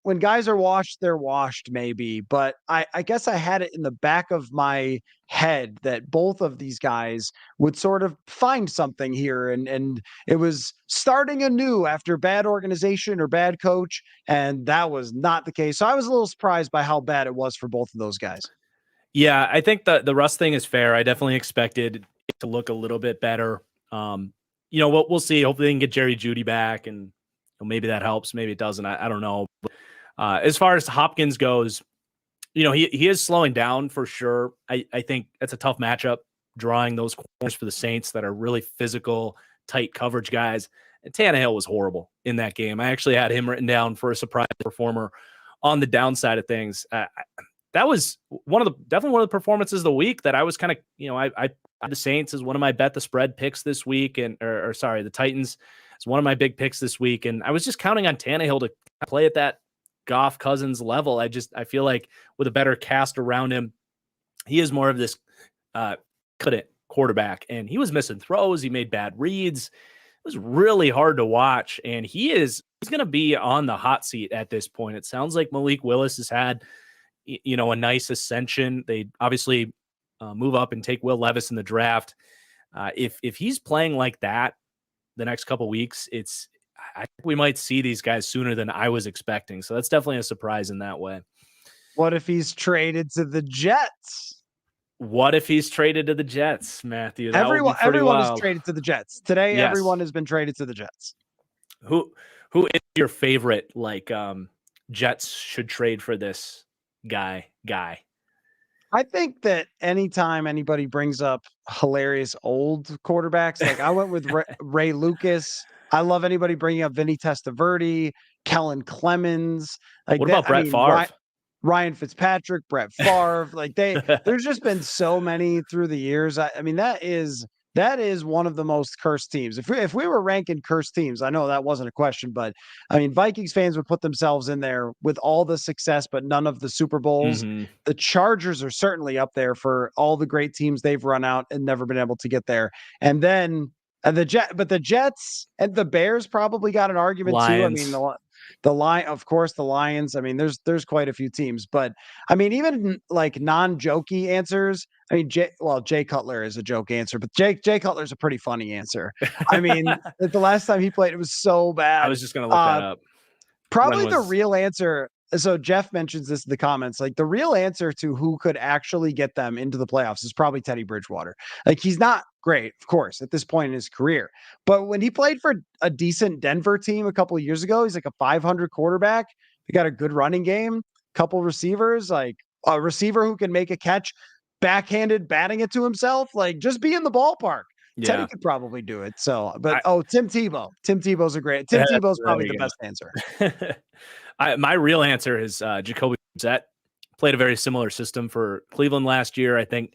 when guys are washed, they're washed maybe, but I guess I had it in the back of my head that both of these guys would sort of find something here. And it was starting anew after bad organization or bad coach. And that was not the case. So I was a little surprised by how bad it was for both of those guys. Yeah, I think the Russ thing is fair. I definitely expected it to look a little bit better. We'll see. Hopefully they can get Jerry Jeudy back, and maybe that helps. Maybe it doesn't. I don't know. But, as far as Hopkins goes, he is slowing down for sure. I think that's a tough matchup, drawing those corners for the Saints that are really physical, tight coverage guys. And Tannehill was horrible in that game. I actually had him written down for a surprise performer on the downside of things. That was definitely one of the performances of the week that I was kind of, I the Saints is one of my bet the spread picks this week, and the Titans is one of my big picks this week. And I was just counting on Tannehill to play at that Goff Cousins level. I feel like with a better cast around him, he is more of this quarterback, and he was missing throws. He made bad reads. It was really hard to watch, and he's going to be on the hot seat at this point. It sounds like Malik Willis has had, a nice ascension. They obviously move up and take Will Levis in the draft. If he's playing like that the next couple weeks, I think we might see these guys sooner than I was expecting. So that's definitely a surprise in that way. What if he's traded to the Jets? What if he's traded to the Jets, Matthew? Everyone is traded to the Jets. Today, yes. Everyone has been traded to the Jets. Who is your favorite, Jets should trade for this guy? I think that anytime anybody brings up hilarious old quarterbacks, like I went with Ray Lucas. I love anybody bringing up Vinny Testaverde, Kellen Clemens. What about Brett Favre? Ryan Fitzpatrick, Brett Favre. There's just been so many through the years. I mean, that is one of the most cursed teams. If we were ranking cursed teams, I know that wasn't a question, but I mean, Vikings fans would put themselves in there with all the success, but none of the Super Bowls. Mm-hmm. The Chargers are certainly up there for all the great teams they've run out and never been able to get there. And then And the Jets and the Bears probably got an argument too. I mean, Lions. the line, of course, the Lions. I mean, there's quite a few teams, but I mean, even like non-jokey answers. I mean, Jay Cutler is a joke answer, but Jay Cutler is a pretty funny answer. I mean, the last time he played, it was so I bad. was just gonna look that up. When Probably the was real answer. So Jeff mentions this in the comments. Like the real answer to who could actually get them into the playoffs is probably Teddy Bridgewater. Like he's not great, of course, at this point in his career. But when he played for a decent Denver team a couple of years ago, he's like a 500 quarterback. He got a good running game, couple receivers, like a receiver who can make a catch, backhanded batting it to himself. Like just be in the ballpark. Teddy yeah. could probably do it. So, but I, Tim Tebow. Tim Tebow's a great. Tim yeah, Tebow's there probably the we best answer. go. My real answer is Jacoby Myers. Played a very similar system for Cleveland last year. I think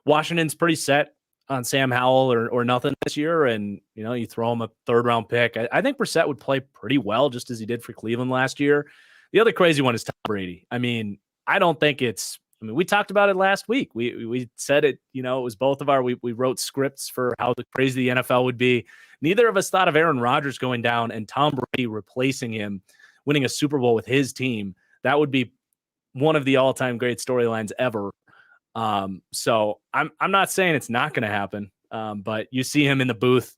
Washington's pretty set on Sam Howell or nothing this year, and you throw him a 3rd round pick. I think Brissett would play pretty well, just as he did for Cleveland last year. The other crazy one is Tom Brady. I mean, I don't think it's. I mean, we talked about it last week. We said it. It was both of our. We wrote scripts for how crazy the NFL would be. Neither of us thought of Aaron Rodgers going down and Tom Brady replacing him, winning a Super Bowl with his team. That would be one of the all-time great storylines ever. So I'm not saying it's not going to happen, but you see him in the booth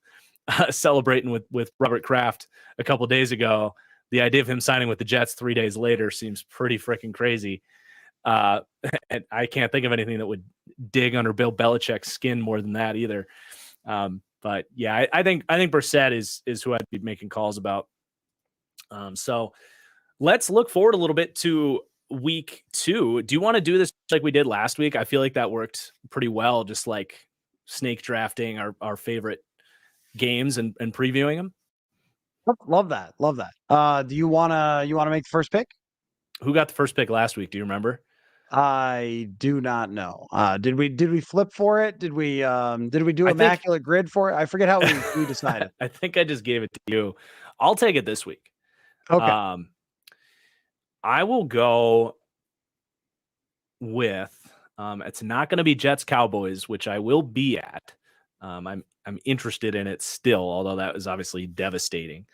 celebrating with Robert Kraft a couple days ago. The idea of him signing with the Jets 3 days later seems pretty freaking crazy. And I can't think of anything that would dig under Bill Belichick's skin more than that either. But yeah, I think Brissett is who I'd be making calls about. So let's look forward a little bit to week 2. Do you want to do this like we did last week? I feel like that worked pretty well, just like snake drafting our favorite games and previewing them. Love that. Do you wanna make the first pick? Who got the first pick last week? Do you remember? I do not know. Did we flip for it? Did we do immaculate grid for it? I forget how we decided. I think I just gave it to you. I'll take it this week. Okay. I will go with it's not going to be Jets Cowboys, which I will be at. I'm interested in it still, although that was obviously devastating.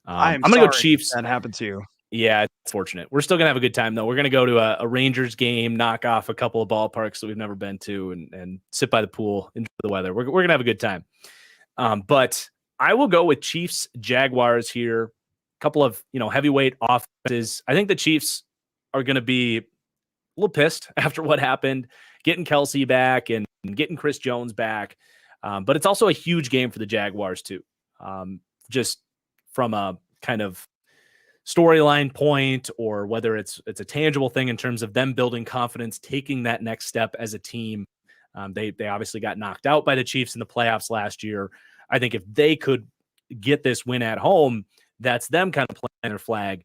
I'm going to go Chiefs. That happened to you. Yeah, it's fortunate. We're still going to have a good time, though. We're going to go to a Rangers game, knock off a couple of ballparks that we've never been to, and sit by the pool, enjoy the weather. We're going to have a good time. But I will go with Chiefs Jaguars here. A couple of heavyweight offenses. I think the Chiefs are going to be a little pissed after what happened, getting Kelsey back and getting Chris Jones back. But it's also a huge game for the Jaguars too. Just from a kind of storyline point, or whether it's a tangible thing in terms of them building confidence, taking that next step as a team. They obviously got knocked out by the Chiefs in the playoffs last year. I think if they could get this win at home, that's them kind of planting their flag,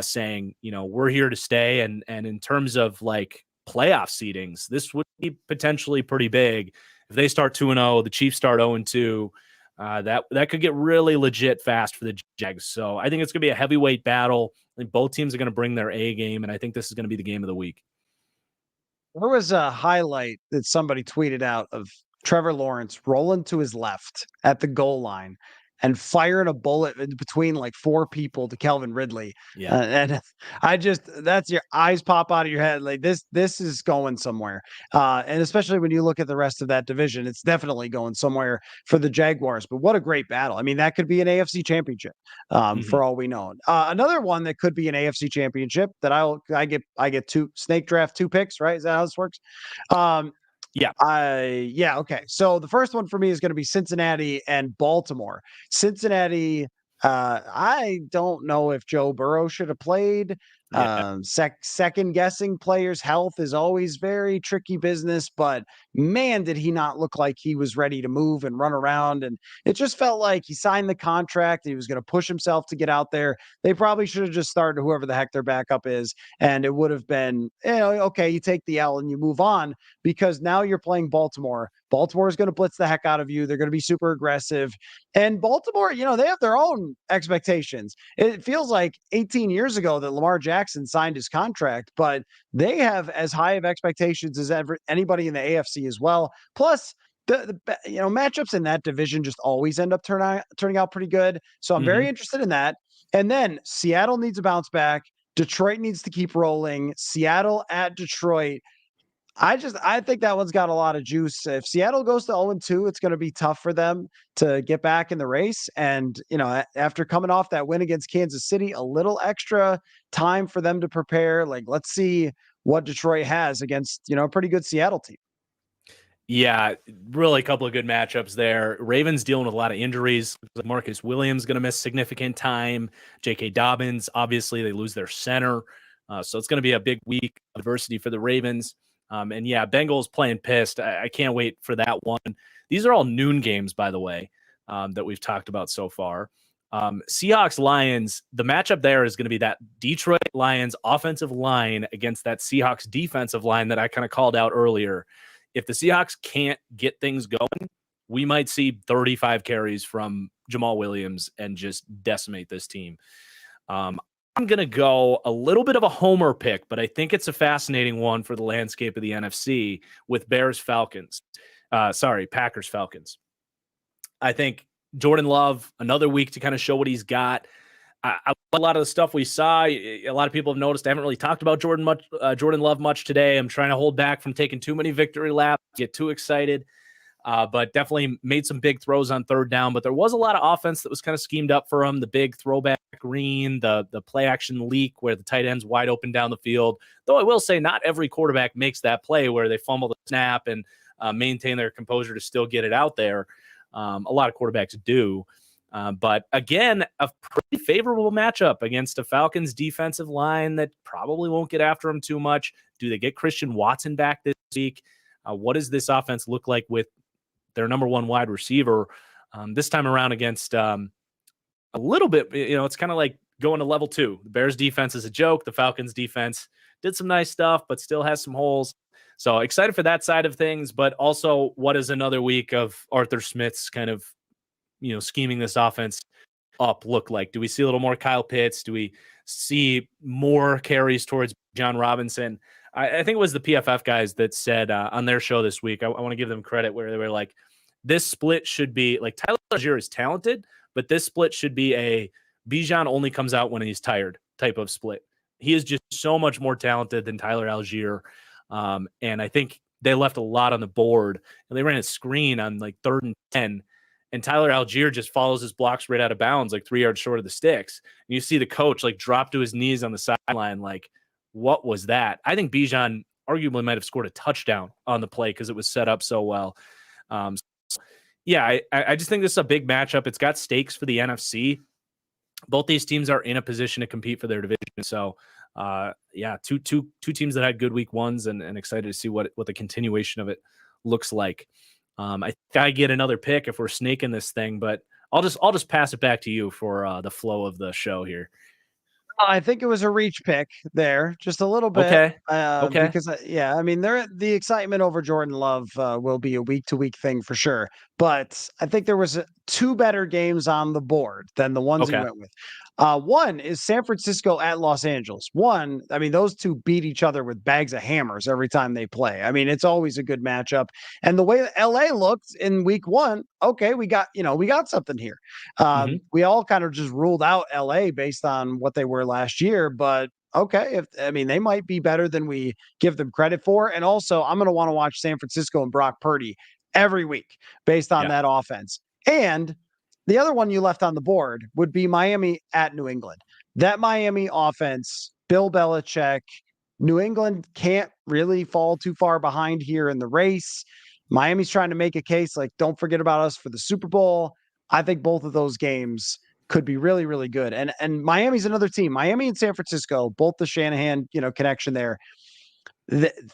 saying, we're here to stay. And in terms of like playoff seedings, this would be potentially pretty big. If they start 2-0, the Chiefs start 0-2, that could get really legit fast for the Jags. So I think it's going to be a heavyweight battle. I think both teams are going to bring their A game, and I think this is going to be the game of the week. There was a highlight that somebody tweeted out of Trevor Lawrence rolling to his left at the goal line and firing a bullet in between like 4 people to Calvin Ridley. Yeah. And that's your eyes pop out of your head. Like this is going somewhere. And especially when you look at the rest of that division, it's definitely going somewhere for the Jaguars. But what a great battle. I mean, that could be an AFC championship for all we know. Another one that could be an AFC championship that I get 2 snake draft 2 picks, right? Is that how this works? Yeah. Okay. So the first one for me is going to be Cincinnati and Baltimore. Cincinnati, I don't know if Joe Burrow should have played. Yeah. Second guessing players' health is always very tricky business, but man, did he not look like he was ready to move and run around. And it just felt like he signed the contract. He was going to push himself to get out there. They probably should have just started whoever the heck their backup is. And it would have been, okay, you take the L and you move on, because now you're playing Baltimore. Baltimore is going to blitz the heck out of you. They're going to be super aggressive. And Baltimore, they have their own expectations. It feels like 18 years ago that Lamar Jackson signed his contract, but they have as high of expectations as anybody in the AFC as well. Plus, matchups in that division just always end up turning out pretty good. So I'm very interested in that. And then Seattle needs a bounce back. Detroit needs to keep rolling. Seattle at Detroit. I think that one's got a lot of juice. If Seattle goes to 0-2, it's going to be tough for them to get back in the race. And, after coming off that win against Kansas City, a little extra time for them to prepare. Like, let's see what Detroit has against, a pretty good Seattle team. Yeah, really a couple of good matchups there. Ravens dealing with a lot of injuries. Marcus Williams going to miss significant time. J.K. Dobbins, obviously, they lose their center. So it's going to be a big week of adversity for the Ravens. And yeah, Bengals playing pissed. I can't wait for that one. These are all noon games, by the way, that we've talked about so far. Seahawks Lions, the matchup there is going to be that Detroit Lions offensive line against that Seahawks defensive line that I kind of called out earlier. If the Seahawks can't get things going, we might see 35 carries from Jamal Williams and just decimate this team. I'm going to go a little bit of a homer pick, but I think it's a fascinating one for the landscape of the NFC with Packers-Falcons. I think Jordan Love, another week to kind of show what he's got. A lot of the stuff we saw, a lot of people have noticed I haven't really talked about Jordan Love much today. I'm trying to hold back from taking too many victory laps, get too excited, but definitely made some big throws on third down. But there was a lot of offense that was kind of schemed up for him. The big throwback green, the play action leak where the tight end's wide open down the field. Though I will say not every quarterback makes that play where they fumble the snap and maintain their composure to still get it out there. A lot of quarterbacks do. But again, a pretty favorable matchup against a Falcons defensive line that probably won't get after them too much. Do they get Christian Watson back this week? What does this offense look like with their number one wide receiver this time around against a little bit, it's kind of like going to level 2. The Bears defense is a joke. The Falcons defense did some nice stuff, but still has some holes. So excited for that side of things, but also what is another week of Arthur Smith's kind of scheming this offense up look like? Do we see a little more Kyle Pitts? Do we see more carries towards John Robinson? I think it was the PFF guys that said on their show this week, I want to give them credit, where they were like, this split should be like Tyler Algier is talented, but this split should be a Bijan only comes out when he's tired type of split. He is just so much more talented than Tyler Algier. And I think they left a lot on the board, and they ran a screen on like 3rd and 10. And Tyler Algier just follows his blocks right out of bounds, like 3 yards short of the sticks. And you see the coach like drop to his knees on the sideline. Like, what was that? I think Bijan arguably might have scored a touchdown on the play because it was set up so well. I just think this is a big matchup. It's got stakes for the NFC. Both these teams are in a position to compete for their division. So, two teams that had good week ones, and excited to see what the continuation of it looks like. I think I get another pick if we're snaking this thing, but I'll just pass it back to you for the flow of the show here. I think it was a reach pick there, just a little bit. Okay. Because the excitement over Jordan Love will be a week to week thing for sure. But I think there was 2 better games on the board than the ones he went with. One is San Francisco at Los Angeles. Those two beat each other with bags of hammers every time they play. It's always a good matchup. And the way LA looked in week 1, okay, we got something here. We all kind of just ruled out LA based on what they were last year, but okay, they might be better than we give them credit for. And also, I'm going to want to watch San Francisco and Brock Purdy every week based on that offense. And the other one you left on the board would be Miami at New England. That Miami offense, Bill Belichick, New England can't really fall too far behind here in the race. Miami's trying to make a case like, don't forget about us for the Super Bowl. I think both of those games could be really, really good. And Miami's another team. Miami and San Francisco, both the Shanahan, connection there.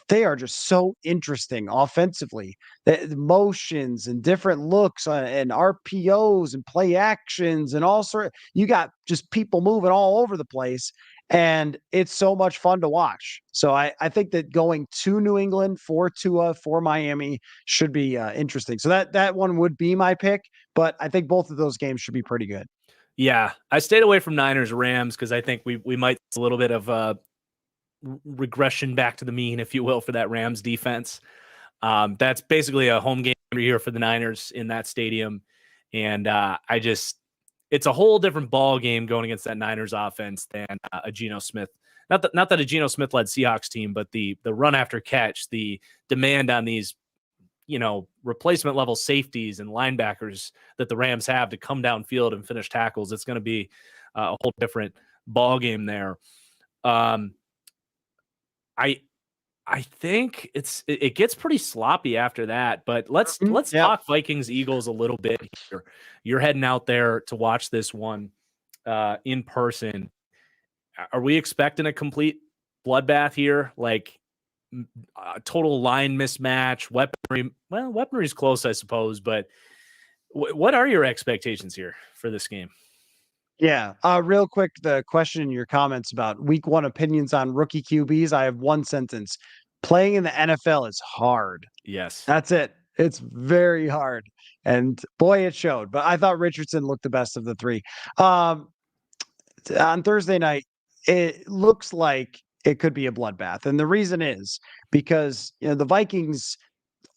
They are just so interesting offensively. The motions and different looks and RPOs and play actions and all sort. You got just people moving all over the place, and it's so much fun to watch. So I think that going to New England for Tua for Miami should be interesting. So that one would be my pick, but I think both of those games should be pretty good. Yeah, I stayed away from Niners Rams because I think we might see a little bit of regression back to the mean, if you will, for that Rams defense. That's basically a home game here for the Niners in that stadium. And it's a whole different ball game going against that Niners offense than a Geno Smith. Not that a Geno Smith led Seahawks team, but the run after catch, the demand on these, replacement level safeties and linebackers that the Rams have to come downfield and finish tackles. It's going to be a whole different ball game there. I think it gets pretty sloppy after that, but let's talk Vikings Eagles a little bit here. You're heading out there to watch this one in person. Are we expecting a complete bloodbath here? Like a total line mismatch, weaponry? Well, weaponry is close, I suppose, but what are your expectations here for this game? Yeah. Real quick, the question in your comments about week 1 opinions on rookie QBs. I have one sentence. Playing in the NFL is hard. Yes. That's it. It's very hard. And boy, it showed. But I thought Richardson looked the best of the three. On Thursday night, it looks like it could be a bloodbath. And the reason is because the Vikings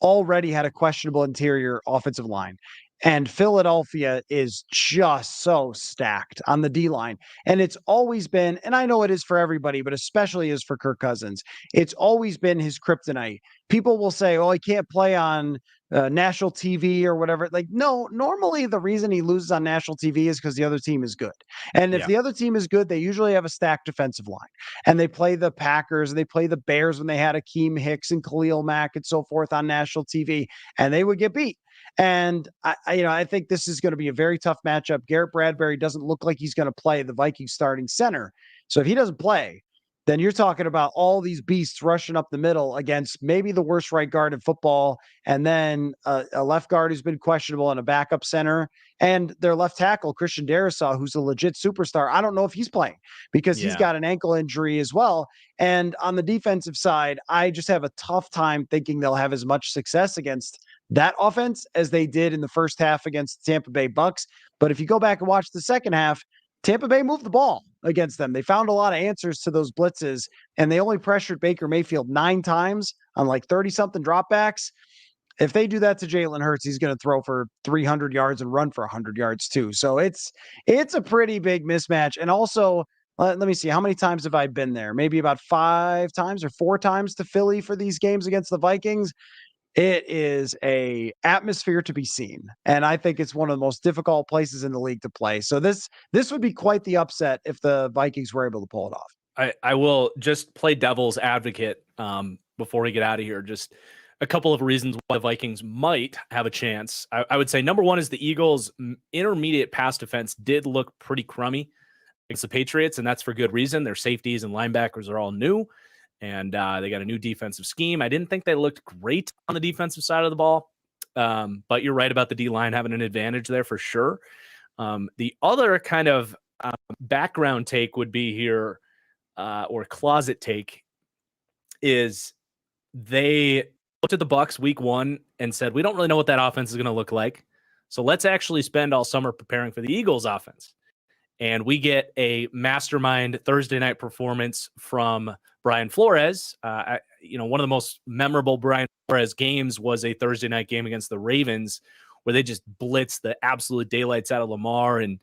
already had a questionable interior offensive line. And Philadelphia is just so stacked on the D line. And it's always been, and I know it is for everybody, but especially is for Kirk Cousins. It's always been his kryptonite. People will say, oh, he can't play on national TV or whatever. Like, no, normally the reason he loses on national TV is because the other team is good. And if the other team is good, they usually have a stacked defensive line. And they play the Packers, and they play the Bears when they had Akeem Hicks and Khalil Mack and so forth on national TV, and they would get beat. And I think this is going to be a very tough matchup. Garrett Bradbury doesn't look like he's going to play the Vikings starting center. So if he doesn't play, then you're talking about all these beasts rushing up the middle against maybe the worst right guard in football, and then a left guard who's been questionable and a backup center, and their left tackle, Christian Darrisaw, who's a legit superstar. I don't know if he's playing because he's got an ankle injury as well. And on the defensive side, I just have a tough time thinking they'll have as much success against that offense as they did in the first half against the Tampa Bay Bucks. But if you go back and watch the second half, Tampa Bay moved the ball against them. They found a lot of answers to those blitzes, and they only pressured Baker Mayfield 9 times on like 30-something dropbacks. If they do that to Jalen Hurts, he's going to throw for 300 yards and run for 100 yards too. So it's a pretty big mismatch. And also, let me see, how many times have I been there? Maybe about 5 times or 4 times to Philly for these games against the Vikings. It is a atmosphere to be seen, and I think it's one of the most difficult places in the league to play. So this would be quite the upset if the Vikings were able to pull it off. I will just play devil's advocate before we get out of here. Just a couple of reasons why the Vikings might have a chance. I would say number one is the Eagles' intermediate pass defense did look pretty crummy against the Patriots, and that's for good reason. Their safeties and linebackers are all new. And they got a new defensive scheme. I didn't think they looked great on the defensive side of the ball, but you're right about the D-line having an advantage there for sure. The other kind of background take would be here, or closet take, is they looked at the Bucs week 1 and said, we don't really know what that offense is going to look like. So let's actually spend all summer preparing for the Eagles offense. And we get a mastermind Thursday night performance from Brian Flores. One of the most memorable Brian Flores games was a Thursday night game against the Ravens, where they just blitzed the absolute daylights out of Lamar and,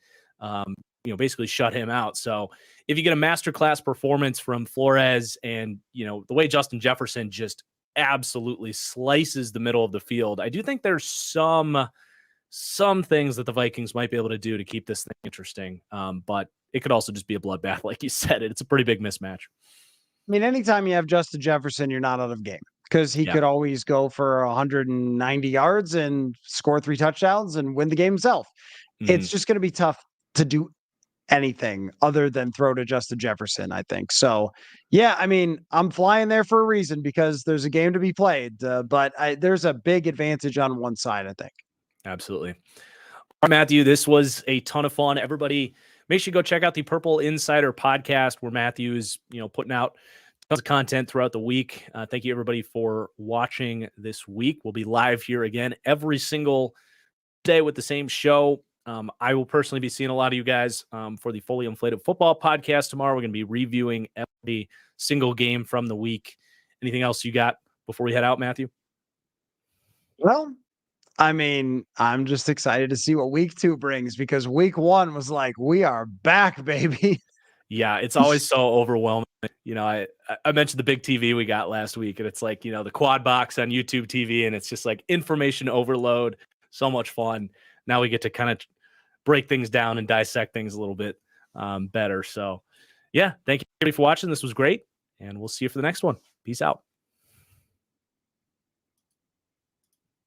basically shut him out. So if you get a masterclass performance from Flores and, the way Justin Jefferson just absolutely slices the middle of the field, I do think there's some things that the Vikings might be able to do to keep this thing interesting. But it could also just be a bloodbath. Like you said, it's a pretty big mismatch. I mean, anytime you have Justin Jefferson, you're not out of game because he could always go for 190 yards and score 3 touchdowns and win the game himself. Mm-hmm. It's just going to be tough to do anything other than throw to Justin Jefferson, I think. So, yeah, I mean, I'm flying there for a reason because there's a game to be played, but there's a big advantage on one side, I think. Absolutely. All right, Matthew, this was a ton of fun. Everybody, make sure you go check out the Purple Insider podcast where Matthew is, putting out tons of content throughout the week. Thank you, everybody, for watching this week. We'll be live here again every single day with the same show. I will personally be seeing a lot of you guys for the Fully Inflated Football podcast tomorrow. We're going to be reviewing every single game from the week. Anything else you got before we head out, Matthew? Well, I mean, I'm just excited to see what week 2 brings because week 1 was like, we are back, baby. Yeah, it's always so overwhelming. You know, I mentioned the big TV we got last week, and it's like, you know, the quad box on YouTube TV, and it's just like information overload. So much fun. Now we get to kind of break things down and dissect things a little bit better. So, yeah, thank you everybody for watching. This was great, and we'll see you for the next one. Peace out.